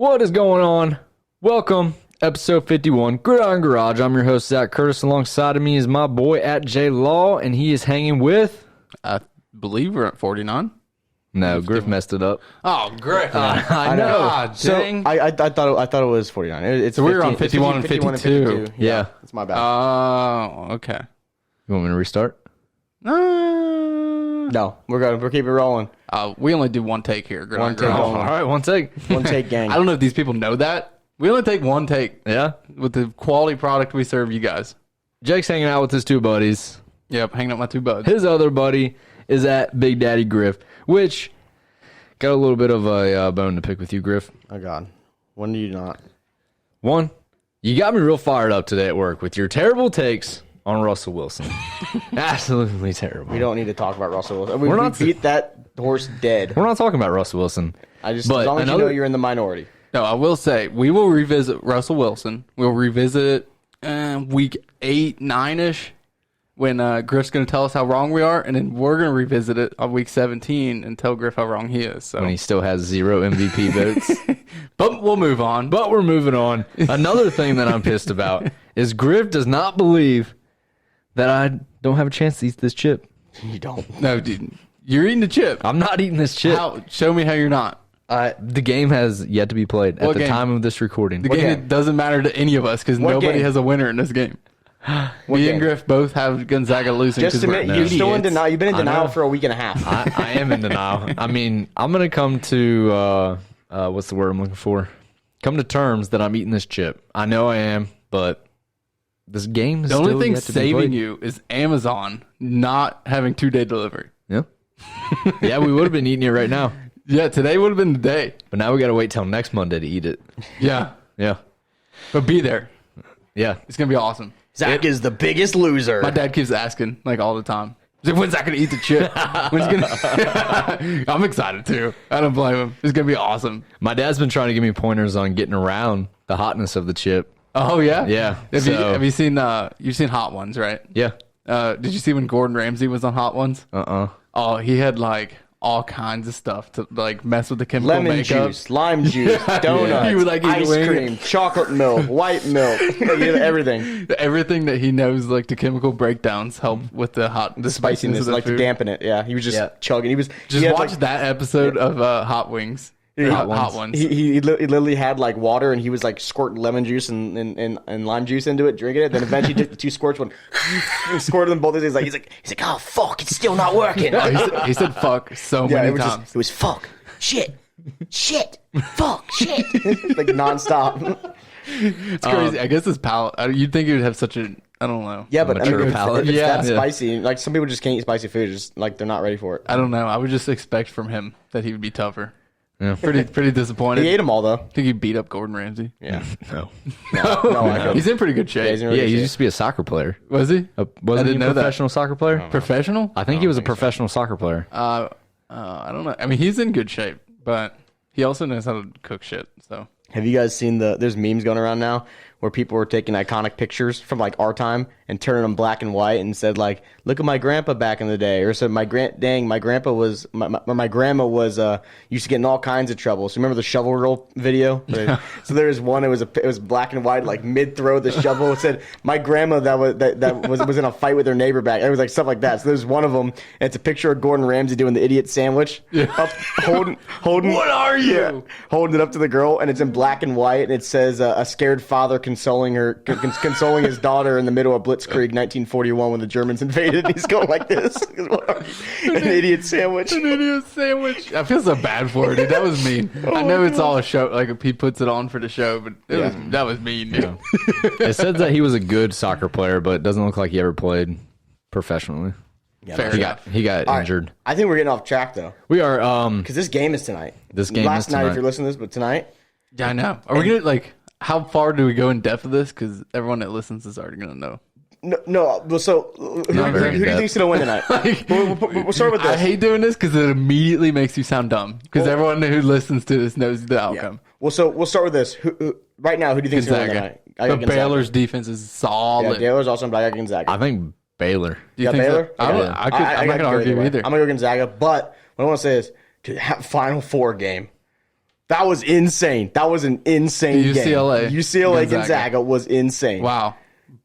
What is going on? Welcome, episode 51, Gridiron Garage. I'm your host, Zach Curtis. Alongside of me is my boy at J Law, and he is hanging with... I believe we're at 49. No, Griff messed it up. Oh, Griff. I know. God, dang. I thought it was 49. So we were on 51 and 52. Yeah, that's my bad. Oh, okay. You want me to restart? No, we're good. We're keeping it rolling. We only do one take here. Gridiron One take Garage. only. All right, one take. One take gang. I don't know if these people know that. We only take one take Yeah? with the quality product we serve you guys. Jake's hanging out with his two buddies. Yep, hanging up my two buds. His other buddy is at Big Daddy Griff, which got a little bit of a bone to pick with you, Griff. Oh God, when do you not? One, you got me real fired up today at work with your terrible takes on Russell Wilson. Absolutely terrible. We don't need to talk about Russell Wilson. We not- beat that horse dead. We're not talking about Russell Wilson. As But long as you another- know you're in the minority. No, I will say, we will revisit Russell Wilson. We'll revisit it week 8, 9-ish, when Griff's going to tell us how wrong we are, and then we're going to revisit it on week 17 and tell Griff how wrong he is. So. When he still has 0 MVP votes. But we'll move on. But we're moving on. Another thing that I'm pissed about is Griff does not believe that I don't have a chance to eat this chip. You don't. No, dude, you're eating the chip. I'm not eating this chip. Show me how you're not. The game has yet to be played at What the game? time of this recording. The game, game? it doesn't matter to any of us because What nobody game? has a winner in this game. What Me game? and Griff both have Gonzaga losing. Just 'cause admit we're you're still in idiots. denial. You've been in I denial know. for a week and a half. I am in denial. I mean, I'm going to come to, what's the word I'm looking for? Come to terms that I'm eating this chip. I know I am, but this game is The still only thing yet to be saving played. you is Amazon not having 2-day delivery. Yeah. Yeah, we would have been eating it right now. Yeah, today would have been the day. But now we got to wait till next Monday to eat it. Yeah, Yeah. but be there. Yeah. It's gonna be awesome. Zach is the biggest loser. My dad keeps asking like all the time. He's like, when's Zach gonna eat the chip? When's he gonna? I'm excited too. I don't blame him. It's gonna be awesome. My dad's been trying to give me pointers on getting around the hotness of the chip. Oh yeah, Yeah, Have you seen? You've seen Hot Ones, right? Yeah. Did you see when Gordon Ramsay was on Hot Ones? Uh-uh. Oh, he had like all kinds of stuff to like mess with the chemical Lemon makeup. juice, lime juice, donuts, He would, like, eat ice wings. cream, chocolate milk, white milk, everything. Everything that he knows, like the chemical breakdowns, help with the spiciness of the like to food. dampen it. Yeah, he was just Yeah. chugging. He was Just he had, watch like, that episode of Hot Wings. Hot Ones. He literally had like water, and he was like squirting lemon juice and lime juice into it, drinking it. Then eventually took the 2 squirts, one and squirted them both. He's like, oh fuck, it's still not working. He said fuck so Yeah, many it was times. it was fuck, shit, fuck, shit, like nonstop. It's crazy. I guess his palate. You'd think he would have such a. I don't know. Yeah, but I mean, Mature if palate. it's Yeah. that spicy, like some people just can't eat spicy food. Just like they're not ready for it. I don't know. I would just expect from him that he would be tougher. Yeah. Pretty disappointed. He ate them all though. I think he beat up Gordon Ramsay. Yeah, No. no, I couldn't. He's in pretty good Yeah, shape. he's in really Yeah, good he shape. used to be a soccer player. Was he? Wasn't he a know that. professional soccer player? Professional? I think he was a professional soccer player. I don't know. I mean, he's in good shape, but he also knows how to cook shit. So Have you guys seen there's memes going around now where people were taking iconic pictures from like our time and turning them black and white and said like, look at my grandpa back in the day, or said my grandpa was my grandma was used to get in all kinds of trouble. So remember the shovel roll video? So there was one, it was black and white, like mid throw the shovel. It said my grandma that was in a fight with her neighbor back. It was like stuff like that. So there's one of them, and it's a picture of Gordon Ramsay doing the idiot sandwich, up, holding. What are you? Yeah, holding it up to the girl, and it's in black and white, and it says a scared father consoling consoling his daughter in the middle of Blitzkrieg 1941 when the Germans invaded. He's going like this. An idiot sandwich. An idiot sandwich. I feel so bad for it, dude. That was mean. I know it's all a show. Like he puts it on for the show, but that was mean, dude. It said that he was a good soccer player, but it doesn't look like he ever played professionally. Fair enough. He got All right, injured. I think we're getting off track though, We are because this game is tonight. is Last night, tonight. if you're listening to this, but tonight. Yeah, I know. Are we gonna like? How far do we go in depth of this? Because everyone that listens is already gonna know. No. Well, so who do very you in-depth. think's gonna win tonight? We'll start with this. I hate doing this because it immediately makes you sound dumb. Because everyone who listens to this knows the outcome. Well, so we'll start with this. Right now, who do you think's gonna win Gonzaga. tonight? I got But Gonzaga. Baylor's defense is Yeah, solid. Baylor's awesome, but I got Gonzaga. I think Baylor. Do you got think Baylor? so? I'm I not got gonna argue either way. either. I'm gonna go Gonzaga, but what I want to say is, Final Four game. That was insane. That was an insane UCLA. game. UCLA Gonzaga was insane. Wow.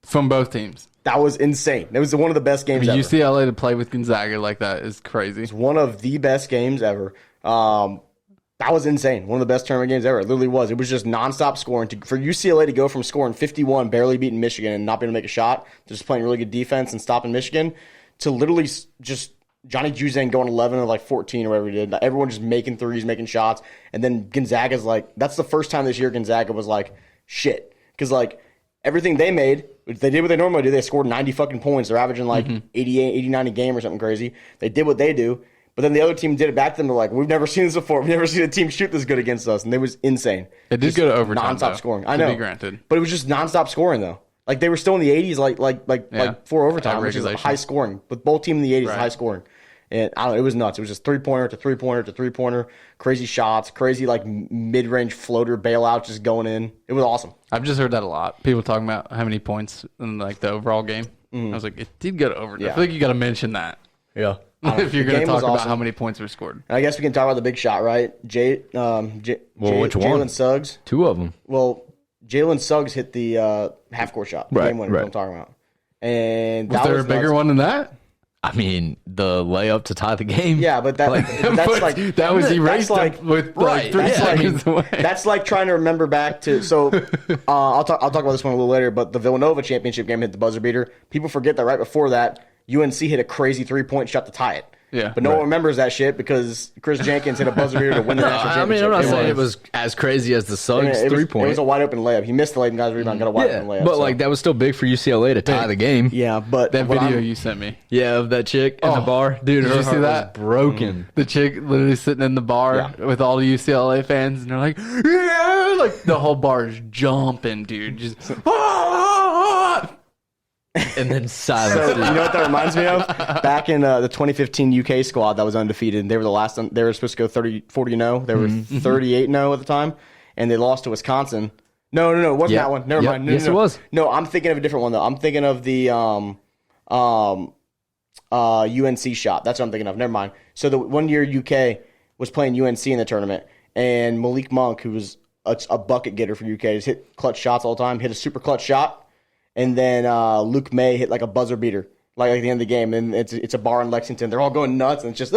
From both teams. That was insane. It was one of the best games ever. UCLA to play with Gonzaga like that is crazy. It's one of the best games ever. That was insane. One of the best tournament games ever. It literally was. It was just nonstop scoring. For UCLA to go from scoring 51, barely beating Michigan, and not being able to make a shot, to just playing really good defense and stopping Michigan, to literally just Johnny Juzang going 11 or like 14 or whatever he did. Everyone just making threes, making shots. And then Gonzaga's like, that's the first time this year Gonzaga was like, shit. Because like everything they made, they did what they normally do. They scored 90 fucking points. They're averaging like 88, 89 a game or something crazy. They did what they do. But then the other team did it back to them. They're like, we've never seen this before. We've never seen a team shoot this good against us. And it was insane. It did go to overtime, nonstop scoring. I know. To be granted. But it was just nonstop scoring, though. Like, they were still in the 80s, like 4 overtime, which is high scoring. With both teams in the 80s, high scoring. And I don't know, it was nuts. It was just three-pointer to three-pointer to three-pointer. Crazy shots. Crazy, like, mid-range floater bailout just going in. It was awesome. I've just heard that a lot. People talking about how many points in, like, the overall game. I was like, it did go to overtime. Yeah. I feel like you got to mention that. Yeah. If you're going to talk about how many points were scored. And I guess we can talk about the big shot, right? Which one? Jalen Suggs. 2 of them. Well, Jalen Suggs hit the half-court shot. Game winner, what I'm talking about. And was there a bigger one than that? I mean, the layup to tie the game. Yeah, but that's like that was erased with like 3 seconds away. That's like trying to remember back to. So I'll talk about this one a little later. But the Villanova championship game hit the buzzer beater. People forget that right before that, UNC hit a crazy 3-point shot to tie it. Yeah, but no one remembers that shit because Chris Jenkins hit a buzzer beater to win the national championship. I mean, I'm not saying it was as crazy as the Suggs 3-point. It was a wide open layup. He missed the late guy's rebound, got a wide open layup. But like that was still big for UCLA to tie the game. Yeah, but that video you sent me. Yeah, of that chick in the bar, dude. Did you see that? Broken. The chick literally sitting in the bar with all the UCLA fans, and they're like, yeah, like the whole bar is jumping, dude. Just and then silence. So, you know what that reminds me of? Back in the 2015 UK squad that was undefeated. They were the last. They were supposed to go 40-0. They were 38-0 at the time, and they lost to Wisconsin. No, it wasn't that one. Never mind. No, it was. No, I'm thinking of a different one though. I'm thinking of the UNC shot. That's what I'm thinking of. Never mind. So the 1 year UK was playing UNC in the tournament, and Malik Monk, who was a bucket getter for UK, just hit clutch shots all the time. Hit a super clutch shot. And then Luke May hit like a buzzer beater, like at the end of the game. And it's a bar in Lexington. They're all going nuts, and it's just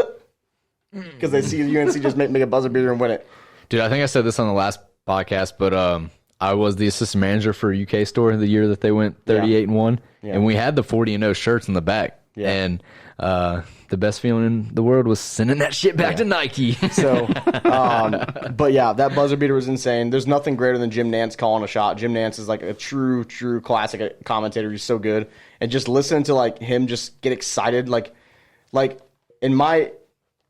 because they see UNC just make a buzzer beater and win it. Dude, I think I said this on the last podcast, but I was the assistant manager for UK store the year that they went 38-1, and we had the 40-0 shirts in the back. Yeah. And the best feeling in the world was sending that shit back to Nike. So, but yeah, that buzzer beater was insane. There's nothing greater than Jim Nance calling a shot. Jim Nance is like a true classic commentator. He's so good. And just listening to like him just get excited, like in my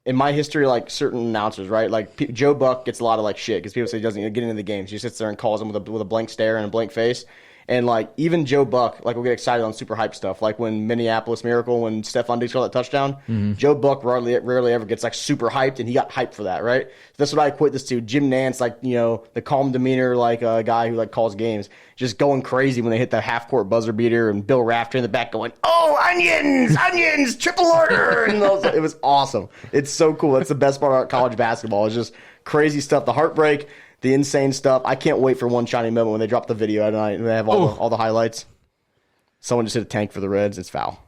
history, like certain announcers, right? Like Joe Buck gets a lot of like shit because people say he doesn't get into the games. He sits there and calls them with a blank stare and a blank face. And, like, even Joe Buck, like, we'll get excited on super hype stuff. Like, when Minneapolis Miracle, when Stephon Diggs got that touchdown, Joe Buck rarely ever gets, like, super hyped, and he got hyped for that, right? So that's what I equate this to. Jim Nance, like, you know, the calm demeanor, like, guy who, like, calls games, just going crazy when they hit the half-court buzzer beater, and Bill Rafter in the back going, oh, onions, triple order! And it was awesome. It's so cool. That's the best part about college basketball. It's just crazy stuff. The heartbreak, the insane stuff. I can't wait for one shining moment when they drop the video at night and they have all the highlights. Someone just hit a tank for the Reds. It's foul.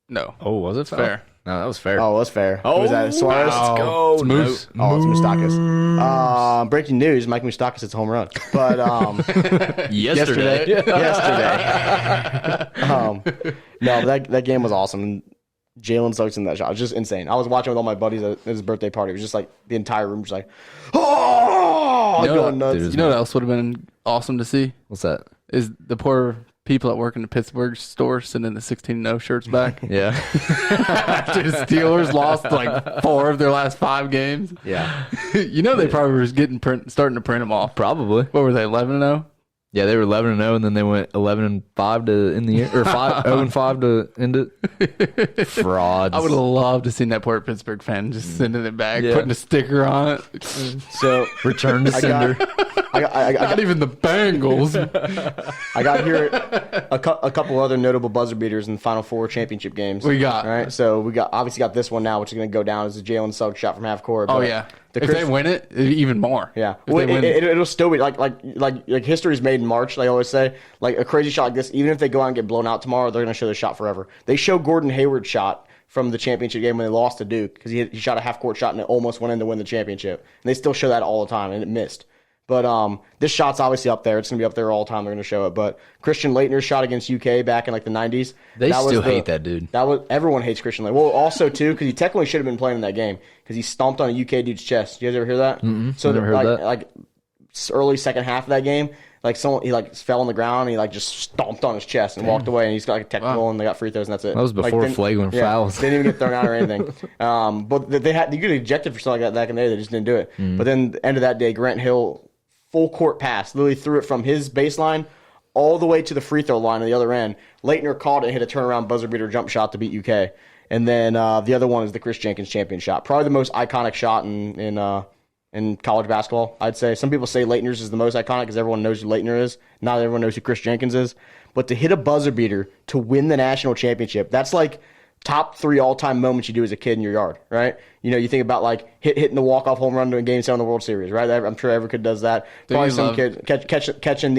No. Oh, was it foul? Fair. No, that was fair. Oh, it was fair. Oh, was that Suarez? Let's go. It's Moose. Oh, it's Moustakas. Breaking news: Mike Moustakas hits a home run. But yesterday. No, that game was awesome. Jalen Suggs in that shot. It was just insane. I was watching with all my buddies at his birthday party. It was just like the entire room was like, oh, going nuts. You know what else would have been awesome to see? What's that? Is the poor people that work in the Pittsburgh store sending the 16-0 shirts back. Yeah. After the Steelers lost like 4 of their last 5 games. Yeah. You know they probably were starting to print them off. Probably. What were they, 11-0? Yeah, they were 11-0, and then they went 11-5 to end the year, or 0-5 to end it. Frauds. I would have loved to see that poor Pittsburgh fan just sending it back, putting a sticker on it. So return to sender. Not even the Bengals. I got here a couple other notable buzzer beaters in the Final Four championship games. We got all right. So we obviously got this one now, which is going to go down as a Jalen Suggs shot from half court. Oh yeah. If they win it, even more. Yeah, it'll still be like history's made in March. Like I always say, like a crazy shot like this, even if they go out and get blown out tomorrow, they're going to show the shot forever. They show Gordon Hayward's shot from the championship game when they lost to Duke because he shot a half court shot and it almost went in to win the championship. And they still show that all the time and it missed. But this shot's obviously up there. It's going to be up there all the time. They're going to show it. But Christian Laettner's shot against UK back in like the 90s. They still hate that dude. Everyone hates Christian Laettner. Well, also, too, because he technically should have been playing in that game because he stomped on a UK dude's chest. You guys ever hear that? So never heard that. Like early second half of that game, like he like fell on the ground and he like just stomped on his chest and walked away and he's got like a technical and they got free throws and that's it. That was before flagrant fouls. Didn't even get thrown out or anything. But you get ejected for something like that back in the day. They just didn't do it. But then the end of that day, Grant Hill, full court pass, literally threw it from his baseline all the way to the free throw line on the other end. Laettner caught it and hit a turnaround buzzer beater jump shot to beat UK. And then the other one is the Chris Jenkins champion shot. Probably the most iconic shot in college basketball, I'd say. Some people say Laettner's is the most iconic because everyone knows who Laettner is. Not everyone knows who Chris Jenkins is. But to hit a buzzer beater to win the national championship, that's like top 3 all-time moments you do as a kid in your yard, right? You know, you think about like hitting the walk-off home run in Game 7 of the World Series, right? I'm sure every kid does that. Probably some kid catching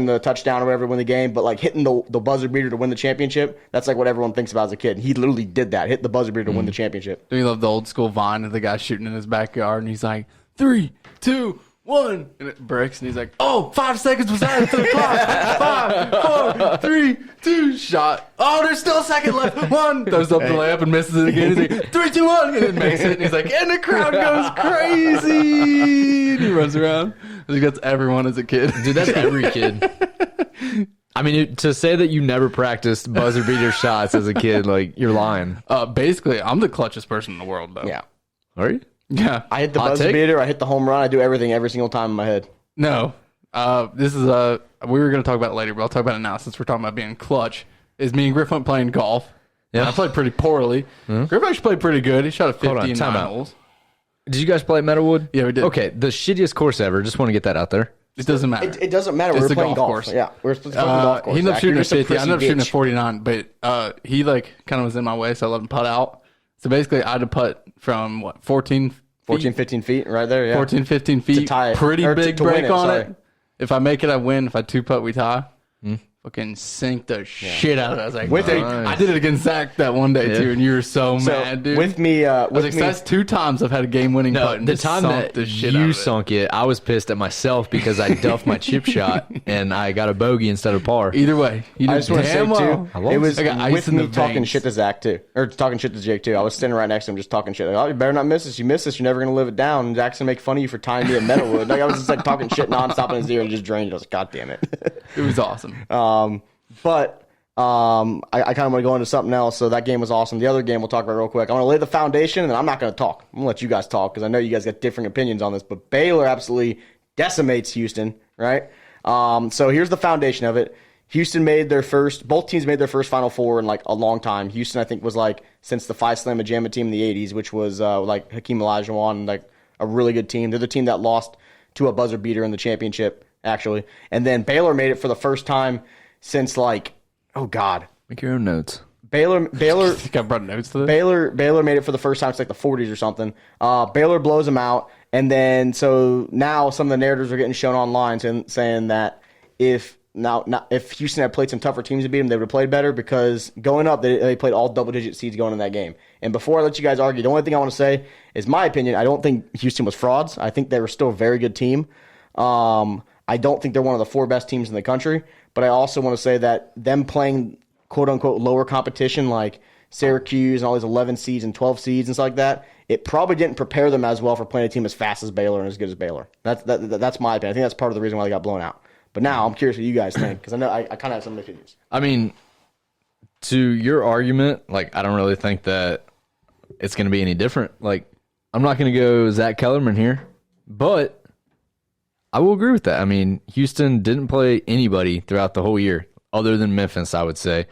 the touchdown or whatever to win the game, but like hitting the buzzer beater to win the championship, that's like what everyone thinks about as a kid. He literally did that, hit the buzzer beater to win the championship. Do you love the old school Vine of the guy shooting in his backyard and he's like, 3, 2, 1, and it breaks, and he's like, "Oh, 5 seconds was added to the clock. 5, 4, 3, 2, shot. Oh, there's still a second left. 1." Throws up the layup and misses it again. He's like, 3, 2, 1, and then makes it. And he's like, and the crowd goes crazy. And he runs around. I think that's everyone as a kid. Dude, that's every kid. I mean, to say that you never practiced buzzer beater shots as a kid, like, you're lying. Basically, I'm the clutchest person in the world, though. Yeah. Are you? Yeah. I hit the buzzer beater, I hit the home run, I do everything every single time in my head. No. This is we were going to talk about it later, but I'll talk about it now since we're talking about being clutch. Is me and Griff went playing golf. Yeah. I played pretty poorly. Griff actually played pretty good. He shot a 50 in 9 holes. Did you guys play at Meadowwood? Yeah, we did. Okay, the shittiest course ever. Just want to get that out there. It doesn't matter. It doesn't matter. We're playing golf course. Yeah, we're supposed to play golf course. He ended up shooting a 50. I ended up shooting a 49, but he like kind of was in my way, so I let him putt out. So basically, I had to putt from 14, 15 feet, right there. Yeah, 14, 15 feet. To tie it. Pretty big break on sorry. it. If I make it, I win. If I 2-putt, we tie. Fucking sink the shit out of it. I was like, I did it against Zach that one day too, and you were so mad, dude. With me, that's 2 times I've had a game-winning putt. And the time that you sunk it, I was pissed at myself because I duffed my chip shot and I got a bogey instead of par. Either way, you I just want to say too, it was with me talking veins. shit to Zach too, or talking shit to Jake too. I was sitting right next to him, just talking shit. Like, oh, you better not miss this. You miss this, you're never gonna live it down. And Zach's gonna make fun of you for tying me at Meadowwood. Like I was just like talking shit nonstop in his ear and just drained it. I was like, God damn it. It was awesome. But I kind of want to go into something else. So that game was awesome. The other game we'll talk about real quick. I'm going to lay the foundation, and then I'm not going to talk. I'm going to let you guys talk because I know you guys got different opinions on this. But Baylor absolutely decimates Houston, right? So here's the foundation of it. Houston both teams made their first Final Four in like a long time. Houston, I think, was like since the Phi Slamma Jamma team in the 80s, which was like Hakeem Olajuwon, like a really good team. They're the team that lost to a buzzer beater in the championship, actually. And then Baylor made it for the first time since like, oh God. Make your own notes. Baylor I think I brought notes to this. Baylor made it for the first time since like the 40s or something. Baylor blows them out. And then so now some of the narratives are getting shown online saying that if Houston had played some tougher teams to beat them, they would have played better because going up, they played all double-digit seeds going in that game. And before I let you guys argue, the only thing I want to say is my opinion. I don't think Houston was frauds. I think they were still a very good team. I don't think they're one of the 4 best teams in the country. But I also want to say that them playing quote-unquote lower competition like Syracuse and all these 11 seeds and 12 seeds and stuff like that, it probably didn't prepare them as well for playing a team as fast as Baylor and as good as Baylor. That's my opinion. I think that's part of the reason why they got blown out. But now I'm curious what you guys think because I know I kind of have some opinions. I mean, to your argument, like I don't really think that it's going to be any different. Like I'm not going to go Zach Kellerman here, but I will agree with that. I mean, Houston didn't play anybody throughout the whole year other than Memphis, I would say.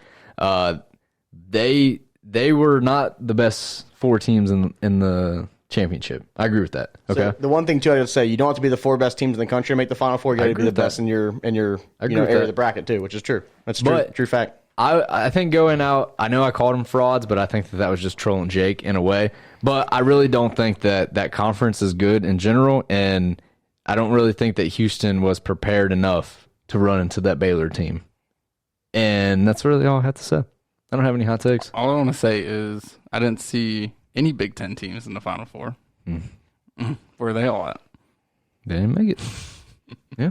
They were not the best 4 teams in the championship. I agree with that. Okay. So the one thing too I got to say, you don't have to be the 4 best teams in the country to make the Final Four. You got to be the best in your area of the bracket too, which is true. That's true fact. I think going out, I know I called them frauds, but I think that was just trolling Jake in a way. But I really don't think that conference is good in general, and I don't really think that Houston was prepared enough to run into that Baylor team. And that's really all I have to say. I don't have any hot takes. All I want to say is I didn't see any Big Ten teams in the Final Four. Where are they all at? They didn't make it. Yeah,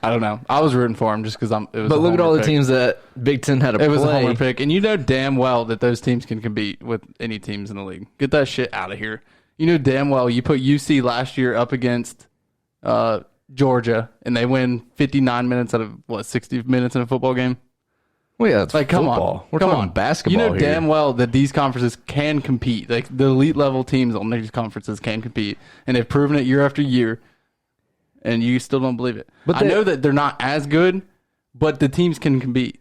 I don't know. I was rooting for them just because But look at all the teams that Big Ten had to play. It was a homer pick, and you know damn well that those teams can compete with any teams in the league. Get that shit out of here. You know damn well you put UC last year up against Georgia, and they win 59 minutes out of 60 minutes in a football game. Well, yeah, it's like football. Come on, we're talking basketball. You know here. damn well that these conferences can compete. Like the elite level teams on these conferences can compete, and they've proven it year after year. And you still don't believe it. But I know that they're not as good, but the teams can compete.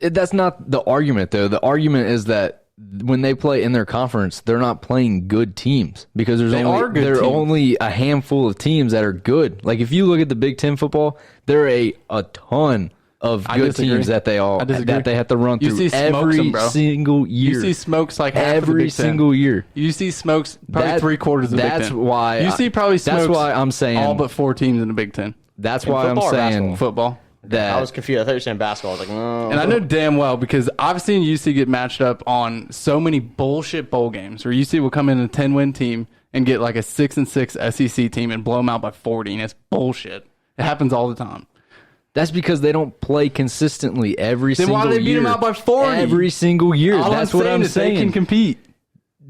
That's not the argument, though. The argument is that when they play in their conference, they're not playing good teams because there are only a handful of teams that are good. Like if you look at the Big Ten football, there are a ton of good teams that they have to run through every single year. UC smokes like half every single year. UC smokes probably 3/4 of the Big Ten. That's why UC probably smokes. That's why I'm saying all but 4 teams in the Big Ten. That's why I'm saying football. That I was confused. I thought you were saying basketball. I was like, no. And I know damn well because I've seen UC get matched up on so many bullshit bowl games where UC will come in a 10-win team and get like a 6-6 SEC team and blow them out by 40, and it's bullshit. It happens all the time. That's because they don't play consistently every single year. Then why do they beat them out by 40? Every single year. All That's what I'm saying. They can compete.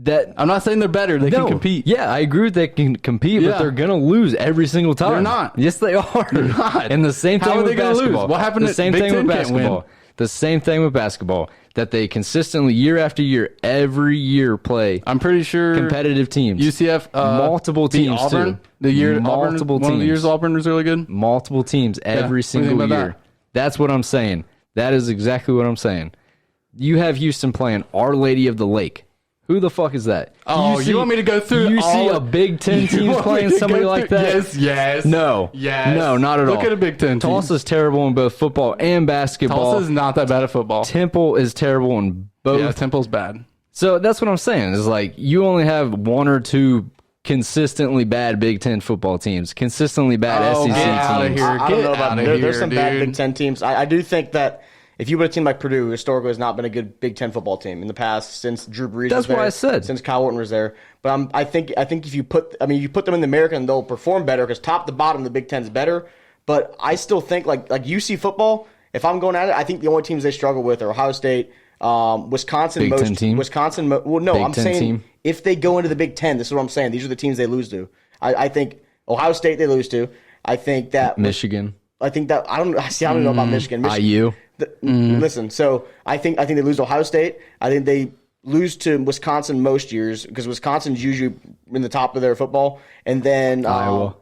I'm not saying they're better. They can compete. Yeah, I agree they can compete, but they're going to lose every single time. They're not. Yes, they are. They're not. And the same thing with basketball. Lose? What happened the same Big thing Ten with basketball. Win. The same thing with basketball. That they consistently, year after year, every year play. I'm pretty sure competitive teams. UCF multiple teams Auburn, too. The year multiple Auburn, teams. One of the years Auburn was really good. Multiple teams every single year. That's what I'm saying. That is exactly what I'm saying. You have Houston playing Our Lady of the Lake. Who the fuck is that? Oh, you want me to go through? You see a Big Ten team playing somebody like that? Yes. No. Yes. No, not at all. Look at a Big Ten team. Tulsa's terrible in both football and basketball. Tulsa's not that bad at football. Temple is terrible in both. Yeah, Temple's bad. So that's what I'm saying. Is like you only have 1 or 2 consistently bad Big Ten football teams, consistently bad SEC teams. Out of here. I don't know about there's some bad dude. Big Ten teams. I do think that if you put a team like Purdue, historically has not been a good Big Ten football team in the past since Drew Brees was there. That's why I said. Since Kyle Orton was there. But I think if you put them in the American, they'll perform better because top to bottom the Big Ten's better. But I still think like UC football, if I'm going at it, I think the only teams they struggle with are Ohio State, Wisconsin. Big Ten team? Wisconsin. Well, no, Big I'm Ten saying team? If they go into the Big Ten, this is what I'm saying. These are the teams they lose to. I think Ohio State they lose to. I think that Michigan. I think that I don't know about Michigan. IU. Listen, so I think they lose to Ohio State. I think they lose to Wisconsin most years because Wisconsin's usually in the top of their football, and then Iowa.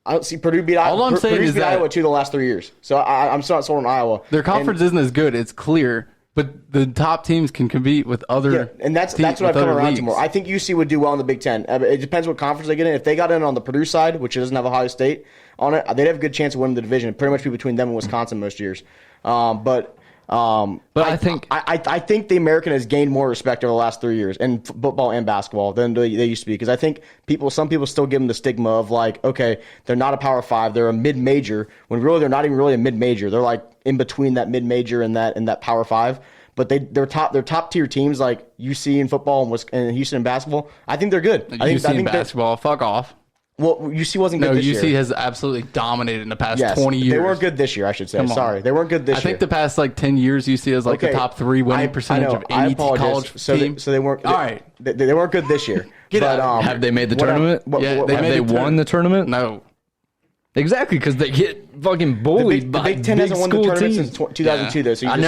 I don't see Purdue beat Iowa. All I'm saying is that Iowa 2 the last 3 years. So I'm still not sold on Iowa. Their conference isn't as good. It's clear, but the top teams can compete with other. Yeah, and that's what I've come around to more. I think UC would do well in the Big Ten. It depends what conference they get in. If they got in on the Purdue side, which doesn't have Ohio State on it, they'd have a good chance of winning the division. It'd pretty much be between them and Wisconsin most years. But I think the American has gained more respect over the last 3 years in football and basketball than they used to be. Because I think some people still give them the stigma of like, okay, they're not a Power 5, they're a mid-major. When really they're not even really a mid-major. They're like in between that mid-major and that Power 5. But they're top tier teams like UC in football and Houston in basketball. I think they're good. UC in basketball, fuck off. Well, UC wasn't good this year. No, UC has absolutely dominated in the past 20 years. They weren't good this year, I should say. Sorry. They weren't good this year. I think the past 10 years, UC has the top 3 winning percentage of any college team. So they weren't. All right. They weren't good this year. Have they made the tournament? Have they won the tournament? No. Exactly, because they get fucking bullied by Big Ten hasn't won the tournament since 2002, though. So you I'm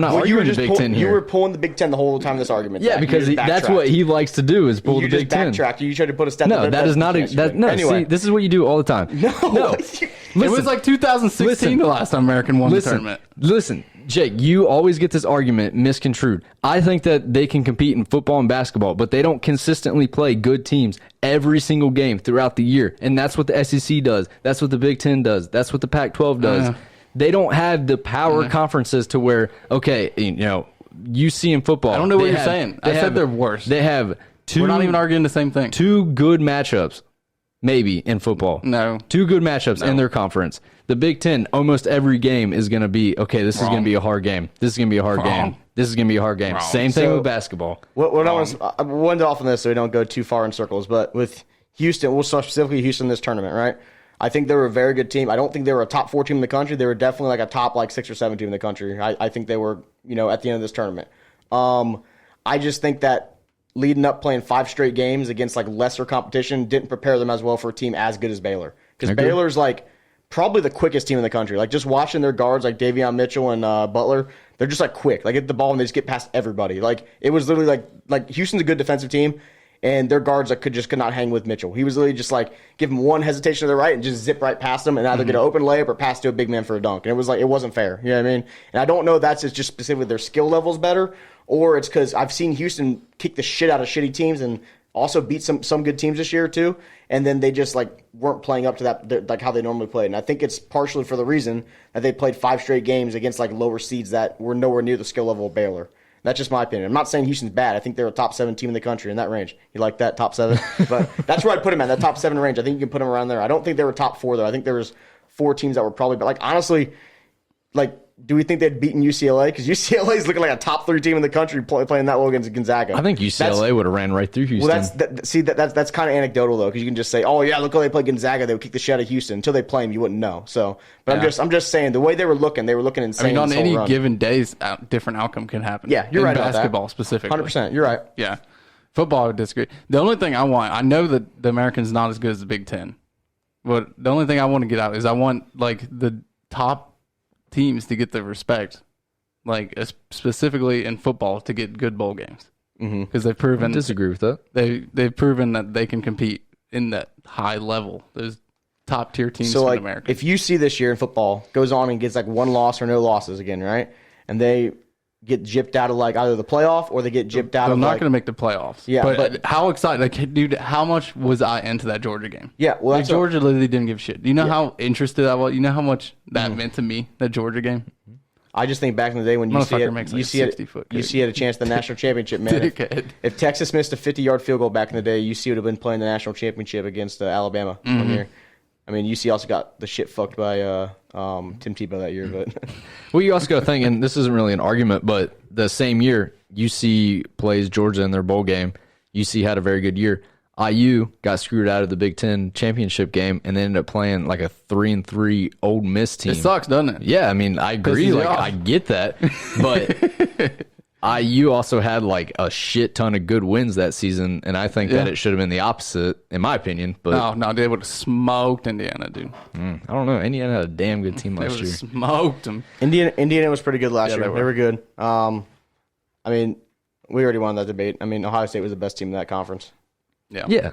not arguing the Big Ten here. You were pulling the Big Ten the whole time this argument. Yeah, because that's what he likes to do is pull the Big Ten. You just backtracked. You tried to put a step. No, that is not. See, this is what you do all the time. No. It was 2016 the last time American won the tournament. Listen, Jake, you always get this argument misconstrued. I think that they can compete in football and basketball, but they don't consistently play good teams every single game throughout the year. And that's what the SEC does. That's what the Big Ten does. That's what the Pac-12 does. They don't have the power conferences to where, okay, UC in football. I don't know what you're saying. I said they're worse. They have We're not even arguing the same thing. 2 good matchups, maybe, in football. No. 2 good matchups in their conference. The Big Ten, almost every game is going to be, okay, this is going to be a hard game. This is going to be a hard game. This is going to be a hard game. Same thing with basketball. What I want to off on this so we don't go too far in circles, but with Houston, we'll start specifically Houston in this tournament, right? I think they were a very good team. I don't think they were a top 4 team in the country. They were definitely like a top 6 or 7 team in the country. I think they were, at the end of this tournament. I just think that leading up playing 5 straight games against lesser competition didn't prepare them as well for a team as good as Baylor. Because Baylor's probably the quickest team in the country. Just watching their guards like Davion Mitchell and Butler, they're just quick. Get the ball and they just get past everybody. It was literally Houston's a good defensive team. And their guards could not hang with Mitchell. He was literally just give him one hesitation to the right and just zip right past him and either get an open layup or pass to a big man for a dunk. And it wasn't fair. You know what I mean? And I don't know if that's just specifically their skill levels better or it's because I've seen Houston kick the shit out of shitty teams and also beat some good teams this year too. And then they just weren't playing up to that how they normally played. And I think it's partially for the reason that they played 5 straight games against lower seeds that were nowhere near the skill level of Baylor. That's just my opinion. I'm not saying Houston's bad. I think they're a top 7 team in the country in that range. You like that, top 7? But that's where I'd put them at, that top 7 range. I think you can put them around there. I don't think they were top 4, though. I think there was 4 teams that were probably – but, honestly, do we think they'd beaten UCLA? Because UCLA is looking like a top 3 team in the country playing that well against Gonzaga. I think UCLA would have ran right through Houston. Well, that's kind of anecdotal though, because you can just say, "Oh yeah, look how they play Gonzaga. They would kick the shit out of Houston." Until they play them, you wouldn't know. So, but I'm just saying the way they were looking insane. On any given days, different outcome can happen. Yeah, you're right about basketball specifically. 100%. You're right. Yeah, football I would disagree. The only thing I know that the American's not as good as the Big Ten, but the only thing I want to get out is I want the top teams to get the respect. Specifically in football, to get good bowl games, because they've proven. I disagree with that. They've proven that they can compete in that high level. Those top tier teams in America. If UC this year in football goes on and gets 1 loss or no losses again, right, and they get gypped out of either the playoff or they get gypped out of. I'm not going to make the playoffs. Yeah, but how excited? Dude, how much was I into that Georgia game? Yeah, well, Georgia literally didn't give a shit. Do you know how interested I was? You know how much that meant to me, that Georgia game. I just think back in the day when UC had a chance at the national championship, man. If Texas missed a 50-yard field goal back in the day, UC would have been playing the national championship against Alabama one year. I mean, UC also got the shit fucked by Tim Tebow that year. But well, you also got to think, and this isn't really an argument, but the same year UC plays Georgia in their bowl game, UC had a very good year. IU got screwed out of the Big Ten championship game and they ended up playing a 3-3 Ole Miss team. It sucks, doesn't it? Yeah, I mean, I agree. I get that, but IU also had a shit ton of good wins that season, and I think that it should have been the opposite, in my opinion. But no, they would have smoked Indiana, dude. I don't know. Indiana had a damn good team last year. Smoked them. Indiana was pretty good last year. They were good. I mean, we already won that debate. I mean, Ohio State was the best team in that conference. Yeah.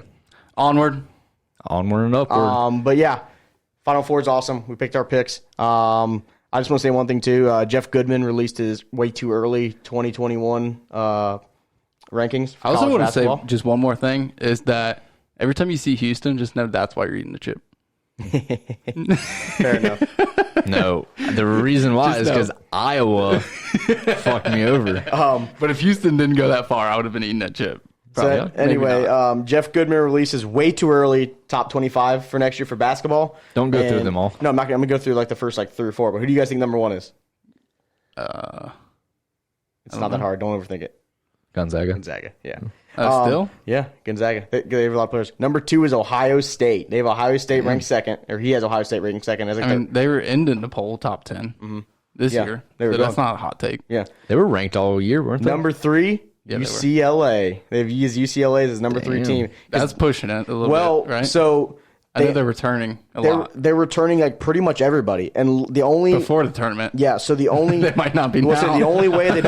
Onward and upward. But yeah, Final Four is awesome. We picked our picks. I just want to say one thing too. Jeff Goodman released his way too early 2021 rankings. I also want to say just one more thing is that every time you see Houston, just know that's why you're eating the chip. Fair enough. No, the reason why is because Iowa fucked me over. But if Houston didn't go that far, I would have been eating that chip. So anyway, Jeff Goodman releases way too early top 25 for next year for basketball. Don't go through them all. No, I'm not. I'm gonna go through the first 3 or 4. But who do you guys think number 1 is? It's not that hard. Don't overthink it. Gonzaga. Yeah. Still? Yeah, Gonzaga. They have a lot of players. Number 2 is Ohio State. They have Ohio State ranked second, or he has Ohio State ranked second. I mean, they were ending the poll top 10 this year. That's not a hot take. Yeah, they were ranked all year, weren't they? Number 3. UCLA. They've used UCLA as number 3 team. That's pushing it a little bit, right? So I know they're returning a lot. They're returning pretty much everybody, and the only before the tournament. Yeah. So the only they might not be now. So the only way they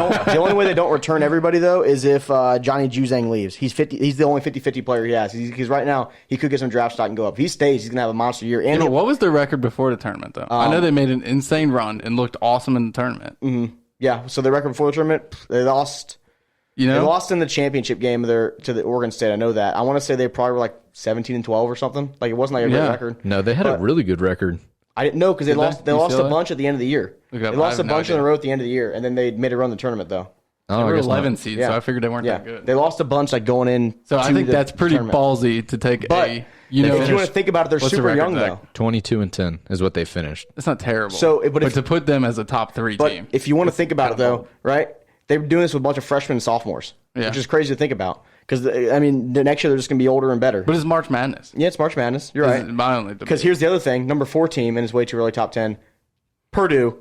don't return everybody though is if Johnny Juzang leaves. He's the only 50-50 player he has. Because right now he could get some draft stock and go up. If he stays, he's gonna have a monster year. And what was their record before the tournament though? I know they made an insane run and looked awesome in the tournament. Mm-hmm. Yeah. So the record before the tournament, they lost. They lost in the championship game to the Oregon State. I know that. I want to say they probably were 17-12 or something. It wasn't a great record. No, they had a really good record. I didn't know because they lost a bunch at the end of the year. They lost a bunch in a row at the end of the year, and then they made a run in the tournament though. Oh, They I were guess 11 not. seeds, so I figured they weren't Yeah, that good. they lost a bunch like going in. So I think that's pretty tournament. ballsy to take But if if you want to think about it, they're what's the super record, young Zach? though. 22-10 is what they finished. It's not terrible. So, but but if- to put them as a top 3 But team. if you want to think about it though, right? They were doing this with a bunch of freshmen and sophomores, Yeah. which is crazy to think about. Because I mean, the next year they're just going to be older and better. But it's March Madness. Yeah, it's March Madness. You're This right. is my only debate. Because here's the other thing: number 4 team, and it's way too early top 10. Purdue,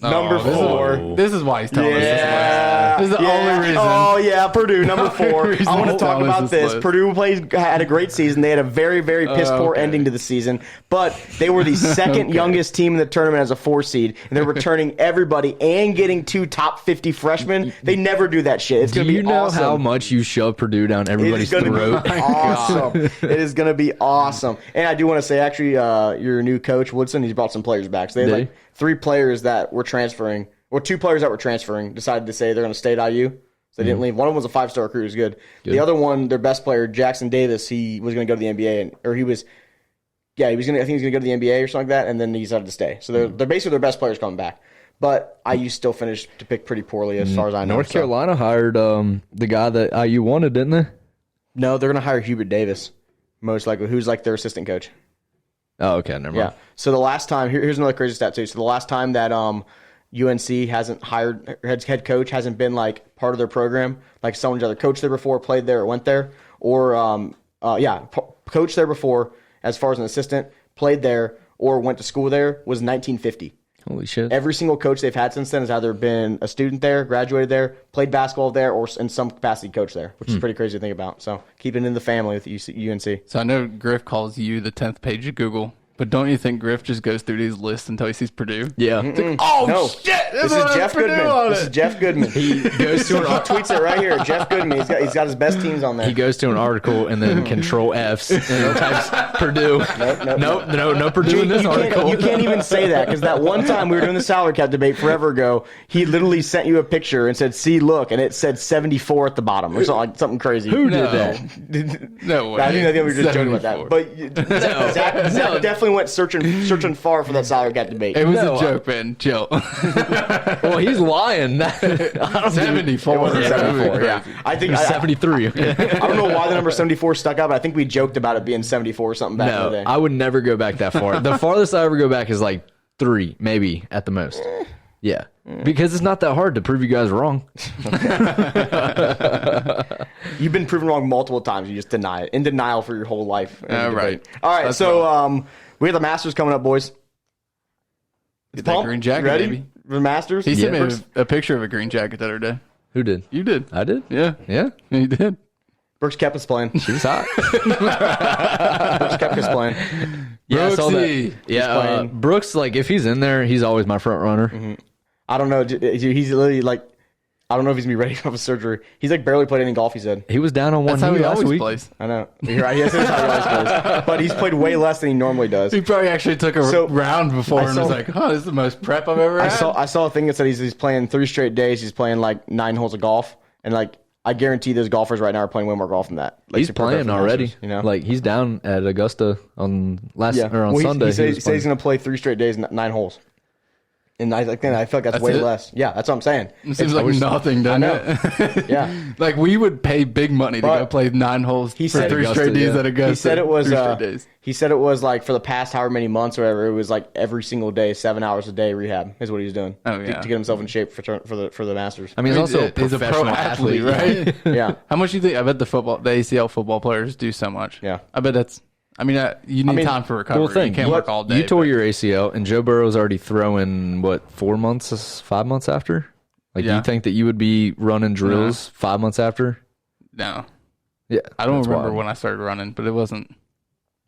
number 4. This is why he's telling us Yeah, this list. This is the only reason. Oh yeah, Purdue number 4. reason I want to he's talk telling us about this this. list. Purdue had a great season. They had a very piss poor okay. ending to the season, but they were the second youngest team in the tournament as a 4 seed, and they're returning everybody and getting 2 top 50 freshmen. They never do that shit. It's Do going to be you know awesome. how much you shove Purdue down everybody's It is throat? going to be awesome. It is going to be awesome. And I do want to say, actually, your new coach, Woodson, he's brought some players back. So they had Did like 3 players that were transferring, or 2 players that were transferring, decided to say they're going to stay at IU. So they didn't leave. One of them was a 5-star recruit. He was good. The other one, their best player, Jackson Davis, he was going to go to the NBA, he was going to, I think he was going to go to the NBA or something like that, and then he decided to stay. So they're basically their best players coming back. But IU still finished to pick pretty poorly as far as I know. North Carolina hired the guy that IU wanted, didn't they? No, they're going to hire Hubert Davis, most likely, who's like their assistant coach. Oh, okay, never mind. Yeah. So the last time, here's another crazy stat too. So the last time that UNC hasn't hired head coach, hasn't been like part of their program, like someone either coached there before, played there, or went there, or coached there before as far as an assistant, played there, or went to school there, was 1950. Holy shit. Every single coach they've had since then has either been a student there, graduated there, played basketball there, or in some capacity coached there, which is pretty crazy to think about. So keeping it in the family with UNC. So I know Griff calls you the 10th page of Google, but don't you think Griff just goes through these lists until he sees Purdue? Yeah. Oh, No, shit! this is Jeff Goodman. This is Jeff Goodman. He goes to tweets it right here. Jeff Goodman. He's got his best teams on there. He goes to an article and then control Fs and types Purdue. No Purdue in this article. You can't even say that because that one time we were doing the salary cap debate forever ago, he literally sent you a picture and said, "See, look," and it said 74 at the bottom or something crazy. Who did No. that? No way. I think we were just joking about that. 74. But Zach definitely went searching far for that salary cap debate. It was No, a joke, man. Chill. Well, he's lying. I don't 74. It wasn't Yeah, 74. Yeah, crazy. I think 73. I don't know why the number 74 stuck out, but I think we joked about it being 74 or something back in the No, day. I would never go back that far. The farthest I ever go back is like 3, maybe at the most. Yeah, because it's not that hard to prove you guys wrong. You've been proven wrong multiple times. You just deny it. In denial for your whole life. Right. All right. That's So we have the Masters coming up, boys. Get that Pump? green jacket, Ready? baby. For the Masters? He sent Yeah. me a picture of a green jacket the other day. Who did? You did. I did. Yeah. Yeah, You did. Brooks Koepka's playing. she was hot. Brooks Koepka's playing. Yeah, I saw that. Brooksy. Yeah, playing. Brooks, like if he's in there, he's always my front runner. I don't know. He's literally like, I don't know if he's going to be ready for a surgery. He's like barely played any golf, he said. He was down on one That's how knee he last always week. plays. I know. You're right. That's how he always plays. But he's played way less than he normally does. He probably actually took a So, round before and saw- was like, "Oh, this is the most prep I've ever had." I saw a thing that said he's playing 3 straight days. He's playing like 9 holes of golf. And like, I guarantee those golfers right now are playing way more golf than that. Like, He's super prep playing for the already. Masters, you know? Like he's down at Augusta on or on Well, Sunday. He said was he's playing. going to play 3 straight days, 9 holes. And I feel like that's way it? less. Yeah, that's what I'm saying. It seems like nothing, doesn't it? Yeah. Like we would pay big money to But go play 9 holes for said 3 Augusta, straight days yeah. at Augusta. He said it was 3 straight days. he said it was like for the past however many months or whatever, it was like every single day, 7 hours a day rehab is what he was doing. Oh, to yeah. get himself in shape for the Masters. I mean, he's also a He's a pro professional athlete, athlete, right? Yeah. How much do you think? I bet the ACL football players do so much. Yeah. I bet that's. I mean, you need mean, time for recovery. Well, think You can't work all day. You tore but- your ACL, and Joe Burrow's already throwing 5 months after. Like, Yeah. you think that you would be running drills 5 months after? No, Yeah, I don't that's remember wild. when I started running, but it wasn't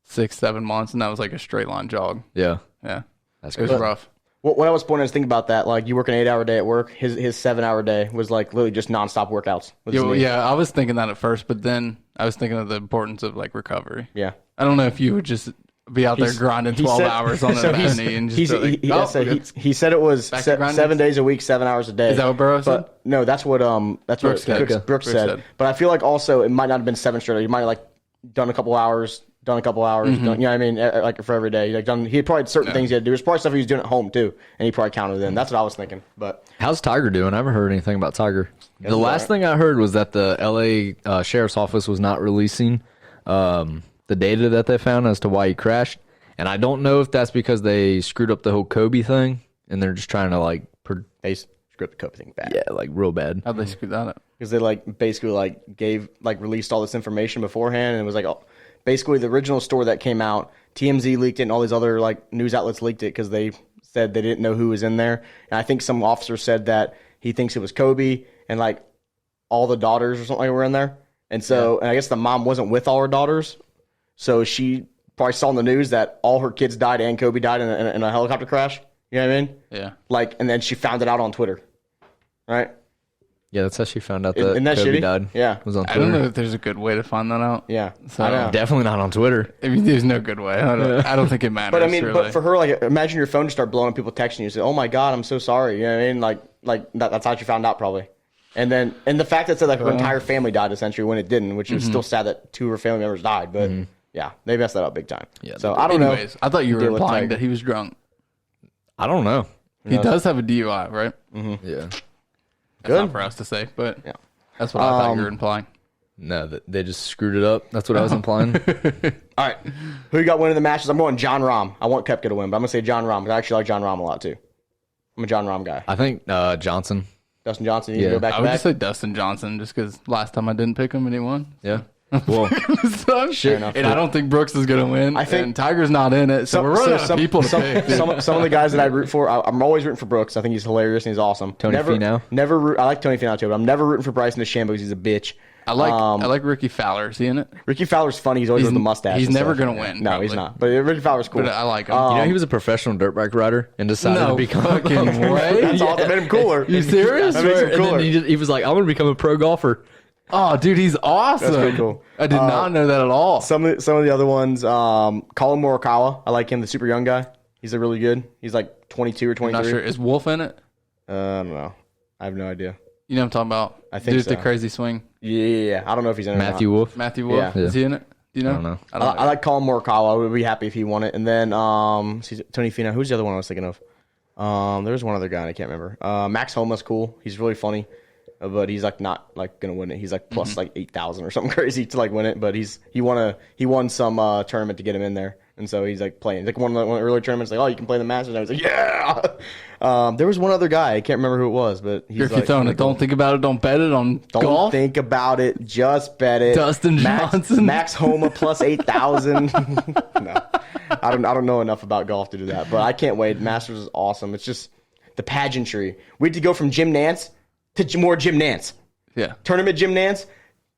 6-7 months, and that was like a straight line jog. Yeah, Yeah, that's it was crazy. rough. What I was pointing is thinking about that. Like you work an 8-hour day at work. His 7-hour day was like literally just nonstop workouts. with his knee. Yeah, I was thinking that at first, but then I was thinking of the importance of like recovery. Yeah. I don't know if you would just be out there grinding 12 hours on so a knee and just be like, he said it was Back to grinding? 7 days a week, 7 hours a day. Is that what Burrow said? But no, that's what Brooks said. Brooks said. But I feel like also it might not have been 7 straight. You might have like done a couple hours, done a couple hours. Done, you know what I mean? Like for every day. Like done. He had probably had certain things he had to do. There's probably stuff he was doing at home too, and he probably counted it in. That's what I was thinking. But how's Tiger doing? I haven't heard anything about Tiger. The last thing I heard was that the LA Sheriff's Office was not releasing the data that they found as to why he crashed, and I don't know if that's because they screwed up the whole Kobe thing, and they're just trying to like they screwed the Kobe thing bad. Yeah, like real bad. How'd they screw that up? Because they like basically like released all this information beforehand, and it was like basically the original story that came out, TMZ leaked it, and all these other like news outlets leaked it because they said they didn't know who was in there. And I think some officer said that he thinks it was Kobe and like all the daughters or something like were in there. And so, and I guess the mom wasn't with all her daughters, so she probably saw in the news that all her kids died and Kobe died in a helicopter crash. You know what I mean? Yeah. Like, and then she found it out on Twitter, right? Yeah, that's how she found out that Isn't that Kobe shitty? died. Yeah. Was on I Twitter. don't know if there's a good way to find that out. Yeah. So, I know. Definitely not on Twitter. I mean, there's no good way. I don't think it matters. But I mean, really. but for her, like, imagine your phone just start blowing up, people texting you, say, "Oh my God, I'm so sorry." You know what I mean? Like that's how she found out probably. And the fact that it said like her entire family died essentially when it didn't, which was still sad that 2 of her family members died. But yeah, they messed that up big time. Yeah. So I don't know. I thought you were Deal with implying Tiger. that he was drunk. I don't know. He does have a DUI, right? Yeah. That's Good. not for us to say, but Yeah. that's what I thought you were implying. No, they just screwed it up. That's what I was implying. All right, who you got winning the matches? I'm going John Rahm. I want Koepka to win, but I'm gonna say John Rahm because I actually like John Rahm a lot too. I'm a John Rahm guy. I think Johnson. Dustin Johnson, you need to go back I to would back. just say Dustin Johnson just because last time I didn't pick him and he won. Yeah. Well, So, enough. and I don't think Brooks is going to win. I think- and Tiger's not in it, so we're running out of people to pick. Some of the guys that I root for, I'm always rooting for Brooks. I think he's hilarious and he's awesome. Tony Finau? I like Tony Finau too, but I'm never rooting for Bryson DeChambeau because he's a bitch. I like Ricky Fowler. Is he in it? Ricky Fowler's funny. He's always with the mustache. He's and never stuff. going to win. No, probably. he's not. But Ricky Fowler's cool. But I like him. you know, he was a professional dirt bike rider and decided No to become fucking way. That's all that made him cooler. You serious? That makes him And then cooler. he was like, "I'm going to become a pro golfer." Oh, dude, he's awesome. That's pretty cool. I did not know that at all. Some of the other ones, Colin Morikawa. I like him, the super young guy. He's a really good. He's like 22 or 23. Not sure. Is Wolf in it? I don't know. I have no idea. You know what I'm talking about? I think Dude with so. the crazy swing. Yeah. I don't know if he's in it or not. Matthew Wolf. Matthew Wolf. Yeah. Is he in it? Do you know? I don't know. I don't know. I like Colin Morikawa. I would be happy if he won it. And then Tony Finau. Who's the other one I was thinking of? There was one other guy and I can't remember. Max Homa's cool. He's really funny, but he's like not like gonna win it. He's like plus like 8,000 or something crazy to like win it. But he won some tournament to get him in there, and so he's like playing. Like one of the early tournaments, like, oh, you can play the Masters. And I was like, yeah. There was one other guy. I can't remember who it was, but he's Griffey like, Throne. Don't think about it. Don't bet it on don't golf. think about it. Just bet it. Dustin Johnson. Max Homa plus 8,000. No, I don't know enough about golf to do that, but I can't wait. Masters is awesome. It's just the pageantry. We had to go from Jim Nance to more Jim Nance. Yeah. Tournament Jim Nance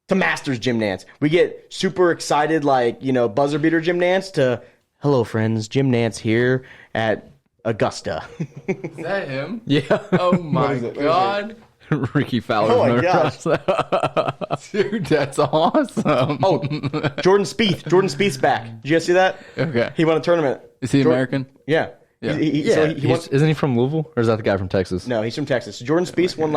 to Masters Jim Nance. We get super excited, like, you know, buzzer beater Jim Nance to, hello friends, Jim Nance here at Augusta. Is that him? Yeah. Oh my is it? What is God. Ricky Fowler. Oh my gosh. Dude, that's awesome. Oh, Jordan Spieth. Jordan Spieth's back. Did you guys see that? Okay. He won a tournament. Is he American? Yeah. Yeah. So he won, Isn't he from Louisville, or is that the guy from Texas? no, he's from Texas. Jordan Spieth won